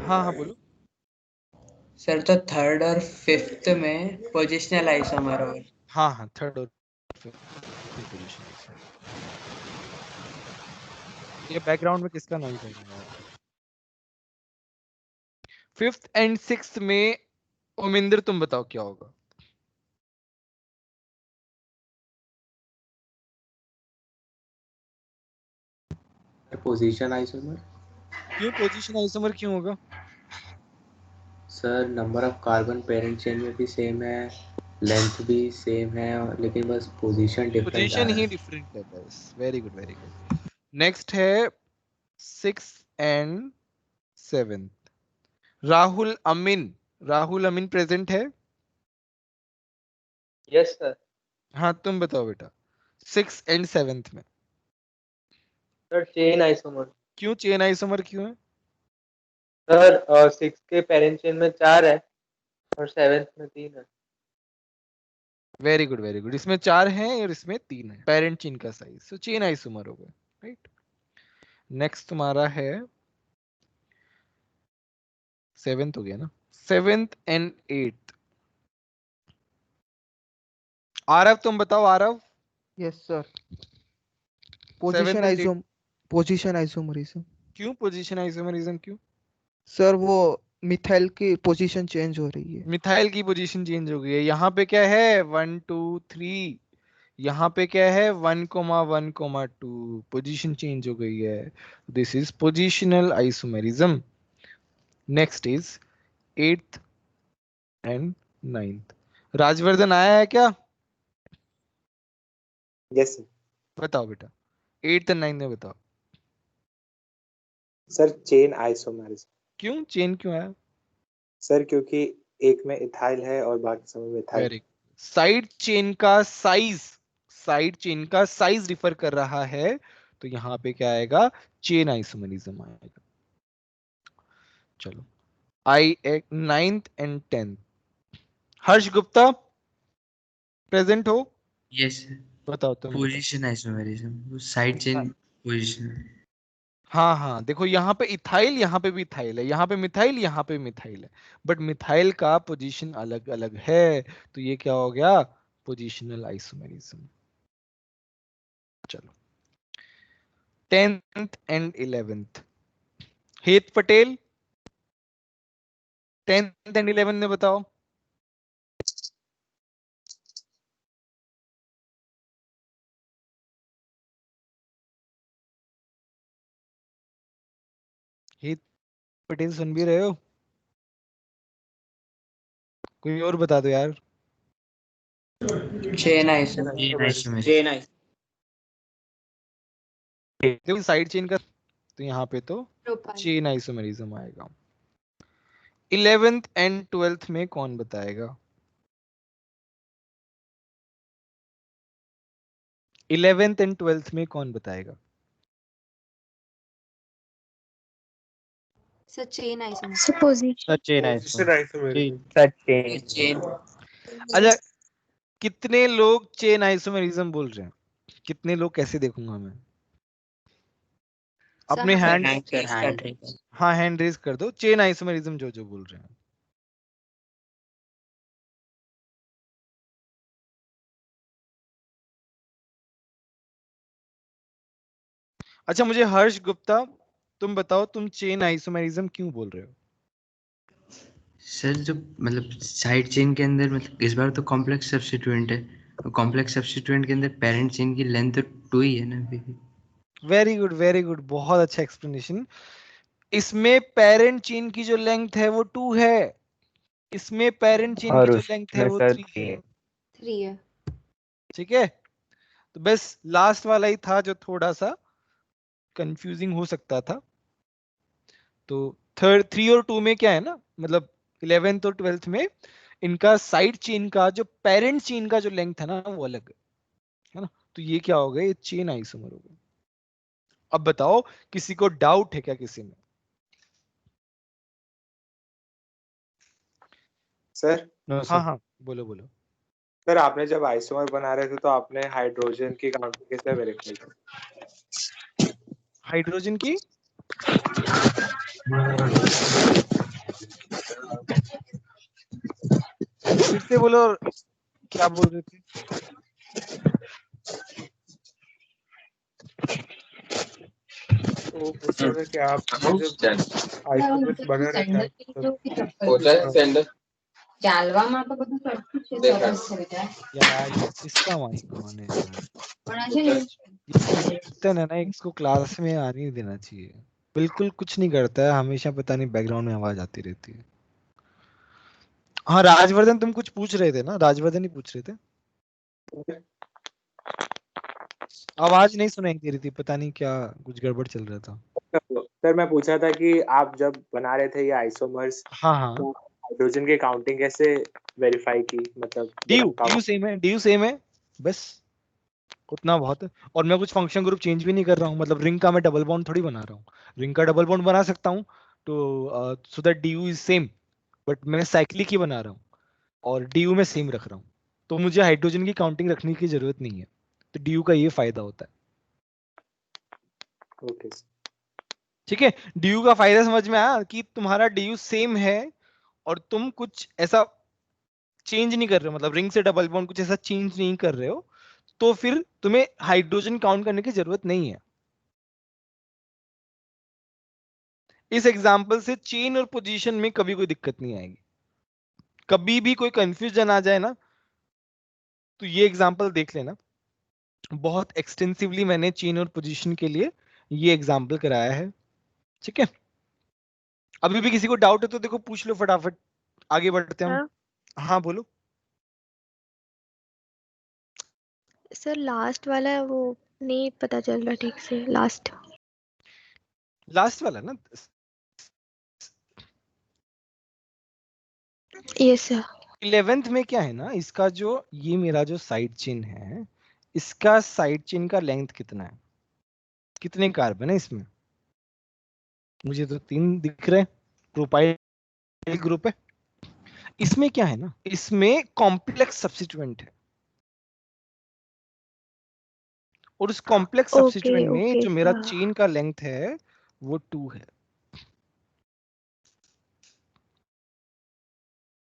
हाँ हाँ बोलो। सर तो थर्ड और फिफ्थ में पोजिशनल आइसोमर और हाँ हाँ थर्ड और फिफ्थ पोजीशन। ये बैकग्राउंड में किसका नॉइज आ रहा है? फिफ्थ एंड सिक्स्थ में उमिंदर तुम बताओ क्या होगा? Position isomer. क्यों पोजीशन आइसोमर क्यों होगा? Sir number of carbon parent chain में भी सेम है, लेंथ भी सेम है, लेकिन बस पोजीशन डिफरेंट आ पोजीशन रहा ही है। डिफरेंट है बस। Very good very good. Next है six and seventh. Rahul Amin. Rahul Amin present है? Yes sir. हाँ तुम बताओ बेटा सिक्स एंड सेवेंथ में। Sir chain isomer. क्यों चेन आइसोमर क्यों है? सर 6 के पेरेंट चेन में 4 है और 7th में 3 है। Very good very good. इसमें 4 हैं और इसमें 3 है। पेरेंट चेन का साइज सो चेन आइसोमर हो गया। राइट। नेक्स्ट तुम्हारा है सेवेंथ हो गया ना। Seventh and eighth. आरव तुम बताओ Aarav. Yes sir. Seventh and eighth. Position isomerism. क्यों पोजीशन आइसोमरिज्म क्यों? सर वो मिथाइल की पोजीशन चेंज हो रही है। मिथाइल की पोजीशन चेंज हो गई है। यहाँ पे क्या है 1 2 3। यहाँ पे क्या है 1,1,2। पोजीशन चेंज हो गई है। This is positional isomerism. Next is eighth and ninth. Rajvardhan आया है क्या? यस बताओ बेटा एट्थ एंड नाइन्थ में बताओ। Sir chain isomerism. क्यों चेन क्यों आया? सर क्योंकि एक में इथाइल है और बाकी सब में मिथाइल। वेरी साइड चेन का साइज। साइड चेन का साइज रिफर कर रहा है तो यहाँ पे क्या आएगा चेन आइसोमरिज्म आएगा। चलो आई ninth and tenth. Harsh Gupta present हो? यस बताओ तुम बताओ। Position isomerism side chain position. हाँ हाँ देखो यहाँ पे इथाइल यहाँ पे भी इथाइल है, यहाँ पे मिथाइल यहाँ पे मिथाइल है, बट मिथाइल का पोजीशन अलग अलग है तो ये क्या हो गया पोजिशनल आइसोमेरिज्म। चलो 10th एंड 11th। हेत पटेल 10th एंड 11th में बताओ। हेत पटेल सुन भी रहे हो? कोई और बता दो यार। Chain isomer. Chain isomer. देखो साइड चेन का तो यहाँ पे तो प्रोपाइल। चेन आइसोमेरिज्म आएगा। 11th एंड 12th में कौन बताएगा? 11th एंड 12th में कौन बताएगा? Sir chain isomer. Supposition. Chain position isomerism. Sir chain. Chain. अच्छा कितने लोग चेन आइसोमेरिज्म बोल रहे हैं? कितने लोग कैसे देखूंगा मैं? सर अपने हैंड हैंड। हाँ हैंड रेज कर दो चेन आइसोमेरिज्म जो जो बोल रहे हैं। अच्छा मुझे हर्ष गुप्ता तुम बताओ तुम चेन आइसोमेरिज्म क्यों बोल रहे हो? सर जो मतलब साइड चेन के अंदर मतलब इस बार तो कॉम्प्लेक्स सब्स्टिट्यूएंट है, कॉम्प्लेक्स सब्स्टिट्यूएंट के अंदर पेरेंट चेन की लेंथ तो 2 ही है ना अभी भी। वेरी गुड बहुत अच्छा एक्सप्लेनेशन। इसमें पेरेंट चेन की जो लेंथ है वो 2 है, इसमें पेरेंट चेन की और जो लेंथ है उसमें वो सर 3 है। 3 है। ठीक है तो बस लास्ट वाला ही था जो थोड़ा सा कंफ्यूजिंग हो सकता था। तो थर्ड 3 और 2 में क्या है ना मतलब 11th और 12th में इनका साइड चेन का जो पेरेंट चेन का जो लेंथ है ना वो अलग है ना, तो ये क्या हो गया ये चेन आइसोमर हो गया। अब बताओ किसी को डाउट है क्या किसी में? सर हाँ हाँ बोलो बोलो। सर आपने जब आइसोमर बना रहे थे तो आपने हाइड्रोजन की काउंटिंग कैसे वेरीफाई की? हाइड्रोजन की फिर से बोलो, क्या बोल रहे थे? वो पूछ रहा था कि आप जब आइसोमर्स बना रहे थे हाँ, ચાલવામાં તો બધું સરખું છે, સરસ છે બેટા. यार इसका माइक कौन है यार? પણ આ છે ને कीर्तन है ना, इसको क्लास में आने ही देना चाहिए। बिल्कुल कुछ नहीं करता है, हमेशा पता नहीं बैकग्राउंड में आवाज आती रहती है। हाँ राजवर्धन, तुम कुछ पूछ रहे थे ना? राजवर्धन ही पूछ रहे थे। आवाज नहीं सुनाई दे रही थी, पता नहीं क्या कुछ गड़बड़ चल रहा था। सर मैं पूछ रहा था कि आप जब बना रहे थे ये आइसोमर्स, हाँ हाँ, तो हाइड्रोजन की काउंटिंग कैसे वेरीफाई की, मतलब ड्यू सेम है, बस उतना बहुत है। और मैं कुछ फंक्शन ग्रुप चेंज भी नहीं कर रहा हूँ, मतलब रिंग का मैं डबल बॉन्ड थोड़ी बना रहा हूँ। रिंग का डबल बॉन्ड बना सकता हूँ तो so that due is same, but मैं साइक्लिक ही बना रहा हूँ और ड्यू में सेम रख रहा हूँ, तो मुझे हाइड्रोजन की काउंटिंग रखने की जरूरत नहीं है। तो ड्यू का ये फायदा होता है। ओके ठीक है, ड्यू का फायदा समझ में आया कि तुम्हारा ड्यू सेम है और तुम कुछ ऐसा चेंज नहीं कर रहे हो, मतलब रिंग से डबल बॉन्ड कुछ ऐसा चेंज नहीं कर रहे हो, तो फिर तुम्हें हाइड्रोजन काउंट करने की जरूरत नहीं है। इस एग्जांपल से चेन और पोजीशन में कभी कोई दिक्कत नहीं आएगी। कभी भी कोई कंफ्यूजन आ जाए ना, तो ये एग्जांपल देख लेना। बहुत एक्सटेंसिवली मैंने चेन और पोजीशन के लिए ये एग्जांपल कराया है। ठीक है, अभी भी किसी को डाउट है तो देखो पूछ लो फटाफट, आगे बढ़ते हैं हम। हाँ बोलो। सर लास्ट वाला वो नहीं पता चल रहा ठीक से, लास्ट वाला ना, यस सर। 11th में क्या है ना, इसका जो ये मेरा जो साइड चेन है, इसका साइड चेन का लेंथ कितना है, कितने कार्बन है इसमें? मुझे तो 3 दिख रहे हैं, प्रोपाइल ग्रुप है। इसमें क्या है ना, इसमें कॉम्प्लेक्स सब्स्टिट्यूएंट है और उस कॉम्प्लेक्स सब्स्टिट्यूएंट में जो मेरा चेन का लेंथ है वो 2 है।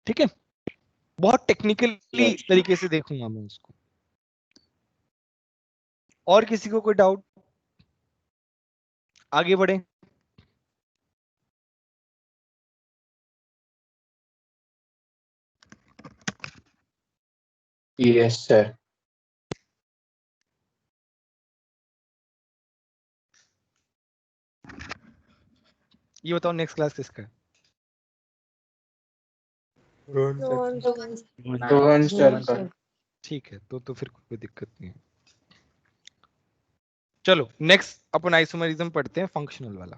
ठीक है, बहुत टेक्निकली तरीके से देखूंगा मैं उसको। और किसी को कोई डाउट? आगे बढ़े। Yes sir. ये बताओ नेक्स्ट क्लास किसका है? रोहन सर का। ठीक है, तो फिर कोई दिक्कत नहीं है। चलो नेक्स्ट अपन आइसोमरिज्म पढ़ते हैं, फंक्शनल वाला।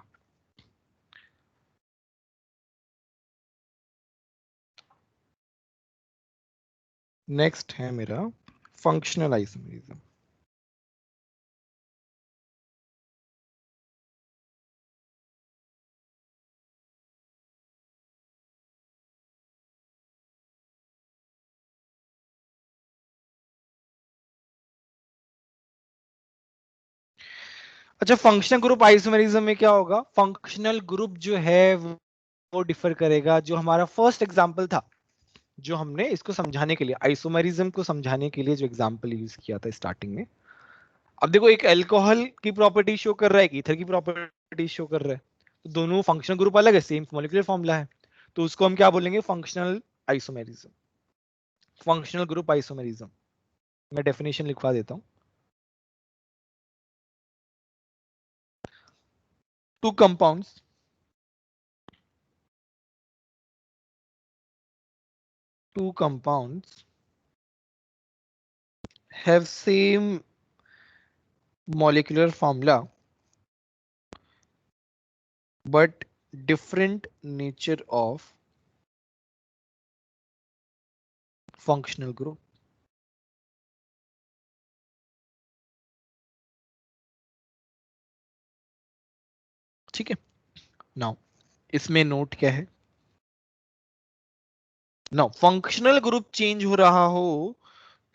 नेक्स्ट है मेरा फंक्शनल आइसोमरिज्म। अच्छा, फंक्शनल ग्रुप आइसोमरिज्म में क्या होगा? फंक्शनल ग्रुप जो है वो डिफर करेगा। जो हमारा फर्स्ट एग्जांपल था, जो हमने इसको समझाने के लिए, आइसोमरिज्म को समझाने के लिए जो एग्जांपल यूज किया था स्टार्टिंग में। अब देखो, एक अल्कोहल की प्रॉपर्टी शो कर रहा है, एक ईथर की प्रॉपर्टी शो कर रहा है, तो दोनों फंक्शनल ग्रुप अलग है, सेम मॉलिक्यूलर फॉर्मूला है, तो उसको हम क्या बोलेंगे? Functional isomerism, functional group isomerism. मैं डेफिनेशन लिखवा देता हूं। Two compounds have same molecular formula but different nature of functional group. ठीक है, नाउ इसमें नोट क्या है? नाउ फंक्शनल ग्रुप चेंज हो रहा हो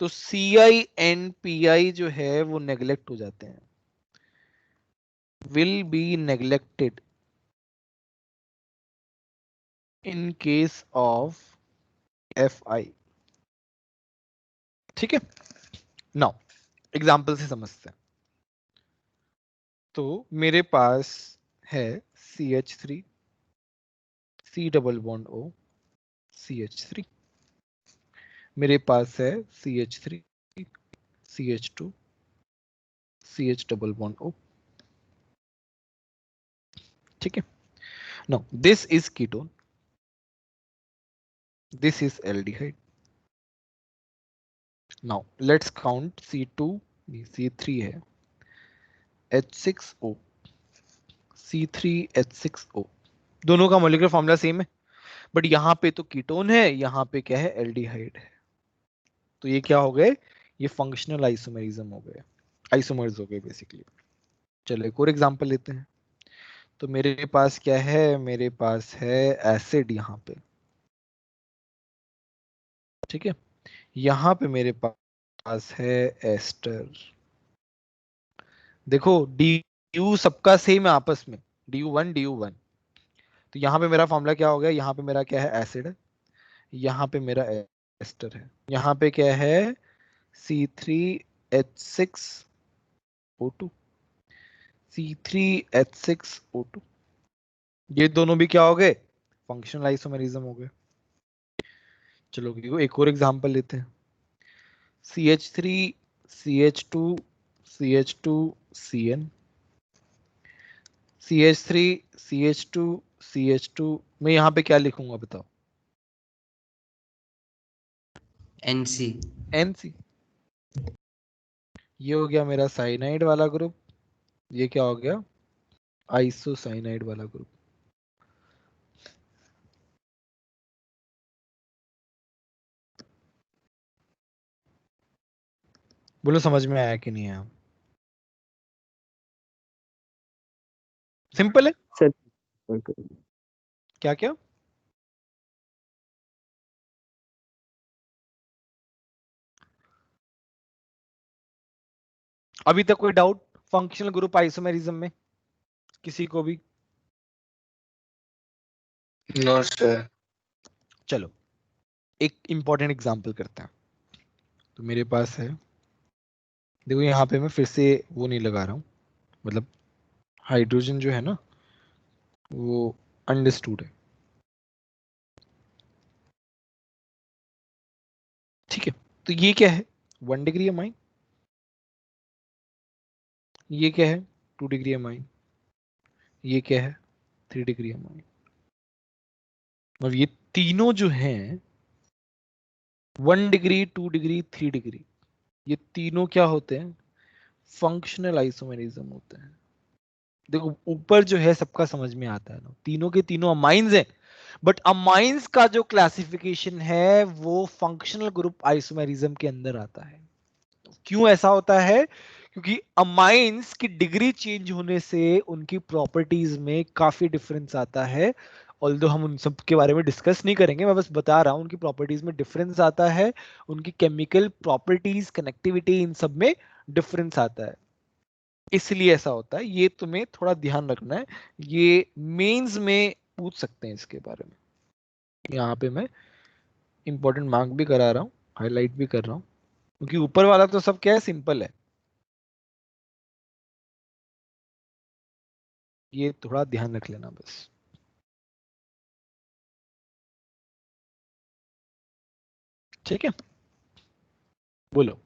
तो CI एंड PI जो है वो नेग्लेक्ट हो जाते हैं। will be neglected in case of Fi. ठीक है, नाउ एग्जाम्पल से समझते हैं। तो मेरे पास है CH3 C double bond O CH3, मेरे पास है CH3 CH2 CH double bond O। ठीक है, now this is ketone, this is aldehyde. Now let's count C2 C3 है H6O C3H6O, दोनों का मॉलिक्यूलर फॉर्मूला सेम है, बट यहां पे तो कीटोन है, यहां पे क्या है, एल्डिहाइड है। तो ये क्या हो गए, ये फंक्शनल आइसोमेरिज्म हो गए, आइसोमर्स हो गए बेसिकली। चलो एक और एग्जांपल लेते हैं। तो मेरे पास क्या है, मेरे पास है एसिड यहाँ पे, ठीक है, यहाँ पे मेरे पास है एस्टर। देखो DU सबका सेम है आपस में, DU1 तो यहाँ पे मेरा फॉर्मूला क्या हो गया, यहाँ पे मेरा क्या है, एसिड है, यहाँ पे मेरा एस्टर है, यहाँ पे क्या है, C3H6O2 C3H6O2, ये दोनों भी क्या हो गए, फंक्शनल आइसोमेरिज्म हो गए। चलो देखो एक और एग्जांपल लेते हैं। CH3 CH2 CH2 CN CH3 CH2 CH2, मैं यहाँ पे क्या लिखूंगा बताओ, NC। NC, ये हो गया मेरा साइनाइड वाला ग्रुप, ये क्या हो गया, आइसोसाइनाइड वाला ग्रुप। बोलो समझ में आया कि नहीं आया? सिंपल है सर। क्या क्या, अभी तक कोई डाउट फंक्शनल ग्रुप आइसोमेरिज्म में किसी को भी? No sir. चलो एक इंपॉर्टेंट एग्जांपल करते हैं। तो मेरे पास है, देखो यहाँ पे मैं फिर से वो नहीं लगा रहा हूँ, मतलब हाइड्रोजन जो है ना वो अंडरस्टूड है, ठीक है। तो ये क्या है, 1 डिग्री अमाइन, ये क्या है, 2 डिग्री अमाइन, ये क्या है, 3 डिग्री अमाइन। और ये तीनों जो हैं 1 डिग्री 2 डिग्री 3 डिग्री, ये तीनों क्या होते हैं, फंक्शनल आइसोमेरिज्म होते हैं। देखो ऊपर जो है सबका समझ में आता है ना, तीनों के तीनों अमाइंस हैं, बट अमाइंस का जो क्लासिफिकेशन है वो फंक्शनल ग्रुप आइसोमेरिज्म के अंदर आता है। क्यों ऐसा होता है, क्योंकि अमाइंस की डिग्री चेंज होने से उनकी प्रॉपर्टीज में काफी डिफरेंस आता है। ऑल्दो हम उन सब के बारे में डिस्कस नहीं करेंगे, मैं बस बता रहा हूं उनकी प्रॉपर्टीज में डिफरेंस आता है, उनकी केमिकल प्रॉपर्टीज, कनेक्टिविटी, इन सब में डिफरेंस आता है, इसलिए ऐसा होता है। ये तुम्हें थोड़ा ध्यान रखना है, ये मेंस में पूछ सकते हैं इसके बारे में। यहाँ पे मैं इंपॉर्टेंट मार्क भी करा रहा हूँ, हाईलाइट भी कर रहा हूँ, क्योंकि ऊपर वाला तो सब क्या है, सिंपल है, ये थोड़ा ध्यान रख लेना बस। ठीक है, बोलो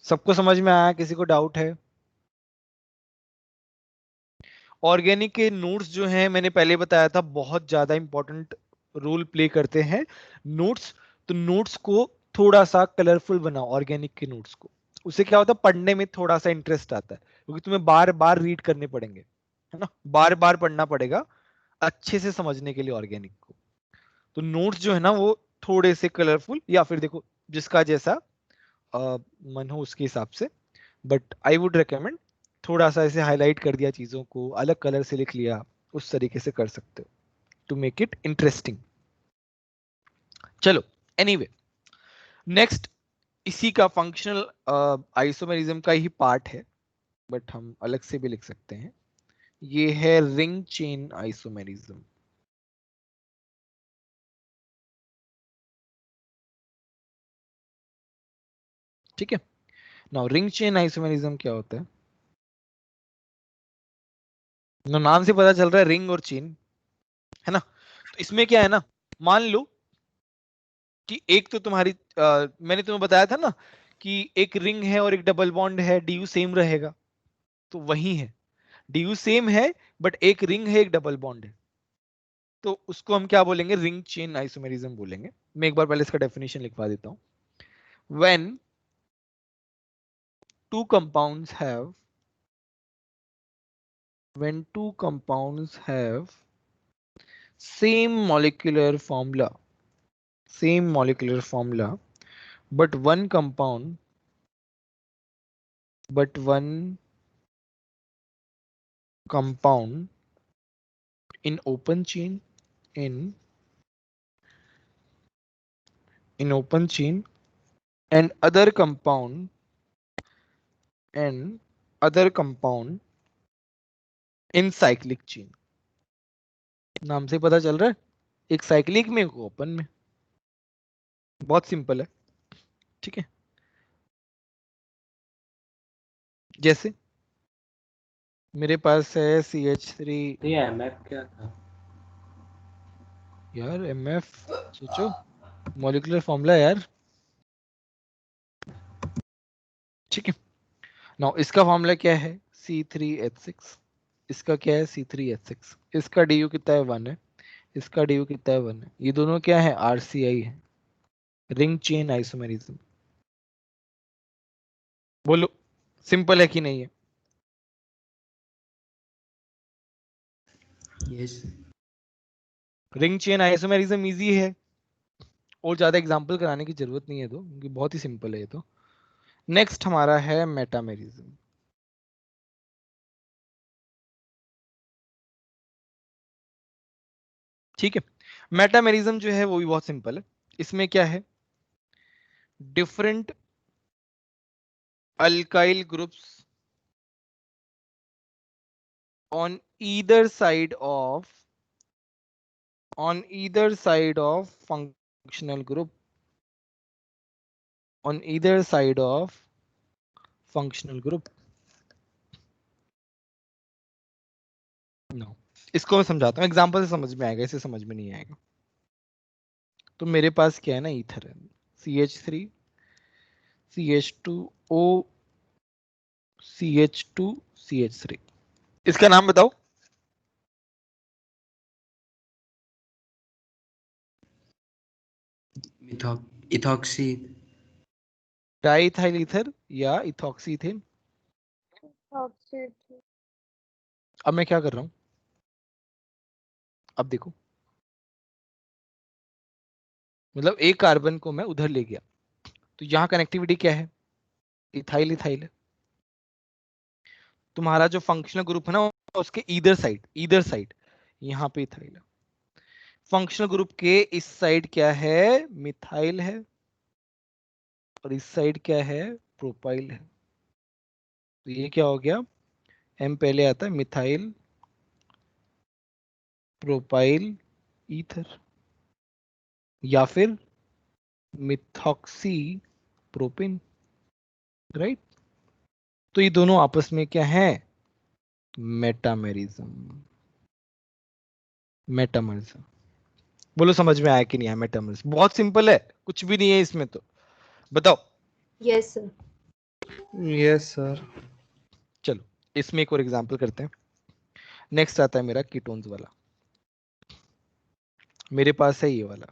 सबको समझ में आया, किसी को डाउट है? ऑर्गेनिक के नोट्स जो हैं मैंने पहले बताया था बहुत ज्यादा इंपॉर्टेंट रोल प्ले करते हैं नोट्स। तो नोट्स को थोड़ा सा कलरफुल बनाओ, ऑर्गेनिक के नोट्स को, उससे क्या होता है, पढ़ने में थोड़ा सा इंटरेस्ट आता है, क्योंकि तुम्हें बार बार रीड करने पड़ेंगे, है ना, बार बार पढ़ना पड़ेगा अच्छे से समझने के लिए ऑर्गेनिक को। तो नोट्स जो है ना वो थोड़े से कलरफुल, या फिर देखो जिसका जैसा मन हो उसके हिसाब से, बट आई वुड रिकमेंड थोड़ा सा ऐसे हाईलाइट कर दिया, चीजों को अलग कलर से लिख लिया, उस तरीके से कर सकते हो टू मेक इट इंटरेस्टिंग। चलो एनीवे, नेक्स्ट इसी का फंक्शनल आइसोमेरिज्म का ही पार्ट है, बट हम अलग से भी लिख सकते हैं, ये है रिंग चेन आइसोमेरिज्म। ठीक है, नाउ रिंग चेन आइसोमेरिज्म क्या होता है? नाम से पता चल रहा है रिंग और चेन, है ना। तो इसमें क्या है ना, मान लो कि एक तो तुम्हारी मैंने तुम्हें बताया था ना कि एक रिंग है और एक डबल बॉन्ड है, डी यू सेम रहेगा, तो वही है, डी यू सेम है बट एक रिंग है एक डबल बॉन्ड है, तो उसको हम क्या बोलेंगे? रिंग चेन आइसोमेरिज्म बोलेंगे। मैं एक बार पहले इसका डेफिनेशन लिखवा देता हूं। when two compounds have when two compounds have same molecular formula but one compound in open chain in open chain and other compound in cyclic chain। नाम से पता चल रहा है, एक साइक्लिक में एक ओपन में। बहुत सिंपल है, ठीक है। जैसे मेरे पास है CH3। ये एमएफ क्या था यार MF सोचो, मॉलिक्यूलर फॉर्मूला यार, ठीक है। नाउ इसका फॉर्मूला क्या है? C3H6। इसका क्या है? C3H6। इसका DU कितना है? 1 है। इसका DU कितना है? 1 है। ये दोनों क्या है? RCI है, रिंग चेन आइसोमेरिज्म। बोलो सिंपल है कि नहीं है? Yes. Ring chain isomerism easy है और ज्यादा एग्जांपल कराने की जरूरत नहीं है तो, क्योंकि बहुत ही सिंपल है ये तो। नेक्स्ट हमारा है मेटामेरिज्म। ठीक है, मेटामेरिज्म जो है वो भी बहुत सिंपल है। इसमें क्या है? Different alkyl groups on either side of functional group no. इसको मैं समझाता हूँ, एग्जांपल से समझ में आएगा, इसे समझ में नहीं आएगा। तो मेरे पास क्या है ना, ईथर है, CH3 CH2O CH2 CH3। इसका नाम बताओ। इथॉक्सी। डाइथाइल ईथर या इथॉक्सी इथेन। ऑक्सीजन। अब मैं क्या कर रहा हूं? अब देखो, मतलब एक कार्बन को मैं उधर ले गया, तो यहां कनेक्टिविटी क्या है? इथाइल इथाइल है। तुम्हारा जो फंक्शनल ग्रुप है ना, उसके ईदर साइड यहां पे इथाइल है। फंक्शनल ग्रुप के इस साइड क्या है? मिथाइल है, और इस साइड क्या है? प्रोपाइल है। तो ये क्या हो गया? M पहले आता है, मिथाइल प्रोपाइल ईथर, या फिर मिथॉक्सी प्रोपेन, राइट। तो ये दोनों आपस में क्या है? मेटामेरिज्म। बोलो समझ में आया कि नहीं आया? मेटामेरिज्म बहुत सिंपल है, कुछ भी नहीं है इसमें, तो बताओ। Yes sir. Yes sir. चलो इसमें एक और एग्जांपल करते हैं। नेक्स्ट आता है मेरा कीटोन्स वाला। मेरे पास है ये वाला,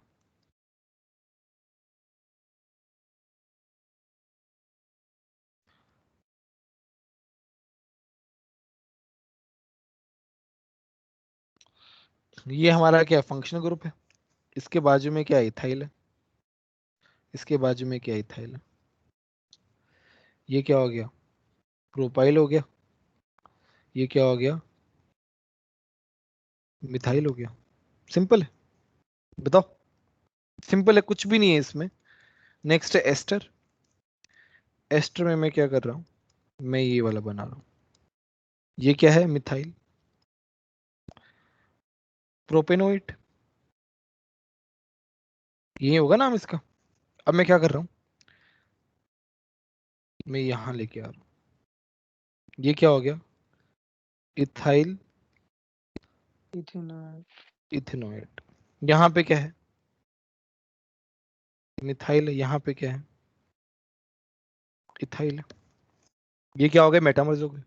ये हमारा क्या फंक्शनल ग्रुप है। इसके बाजू में क्या इथाइल है, इसके बाजू में क्या इथाइल है। ये क्या हो गया? प्रोपाइल हो गया। ये क्या हो गया? मिथाइल हो गया। सिंपल है, बताओ। सिंपल है, कुछ भी नहीं है इसमें। नेक्स्ट है एस्टर। एस्टर में मैं क्या कर रहा हूं? मैं ये वाला बना रहा हूं। ये क्या है? मिथाइल। प्रोपेनोइट, ये होगा नाम इसका। अब मैं क्या कर रहा हूं, मैं यहां लेके आ रहा हूं, ये क्या हो गया, इथाइल इथेनोएट। यहाँ पे क्या है, मिथाइल है, यहाँ पे क्या है, इथाइल है। ये क्या हो गए, मेटामर्स हो गए।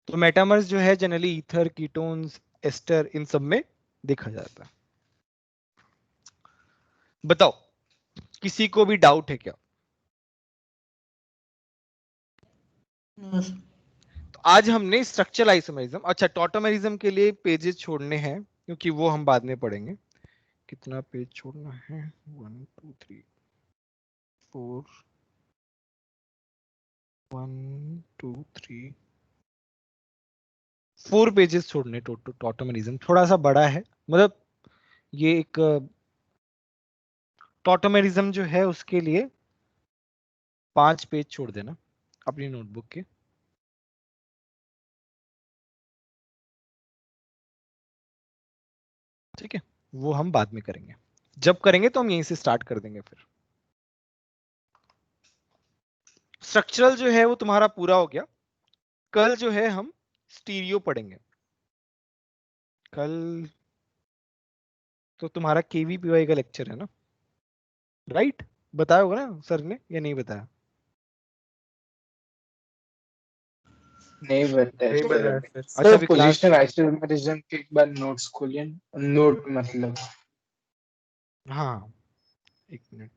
तो मेटामर्स जो है जनरली ईथर, कीटोन्स, एस्टर, इन सब में देखा जाता है। बताओ किसी को भी डाउट है क्या? तो आज हमने स्ट्रक्चरल आइसोमेरिज्म, अच्छा टॉटोमेरिज्म के लिए पेजेस छोड़ने हैं क्योंकि वो हम बाद में पढ़ेंगे। कितना पेज छोड़ना है, 1 2 3 4 1 2 3 4 पेजेस छोड़ने टॉटोमेरिज्म थोड़ा सा बड़ा है, मतलब ये एक टॉटोमेरिज्म जो है उसके लिए 5 पेज छोड़ देना अपनी नोटबुक के। ठीक है, वो हम बाद में करेंगे, जब करेंगे तो हम यहीं से स्टार्ट कर देंगे। फिर स्ट्रक्चरल जो है वो तुम्हारा पूरा हो गया। कल जो है हम स्टीरियो पढ़ेंगे। कल तो तुम्हारा केवीपीवाई का लेक्चर है ना, राइट? बताया होगा ना सर ने या नहीं बताया? नहीं बताया नहीं सर। बताया सर। अच्छा सर अभी पोजिशनल क्लास, आइसोमेरिज्म के एक बार नोट्स खोलिए, नोट मतलब। हाँ एक मिनट,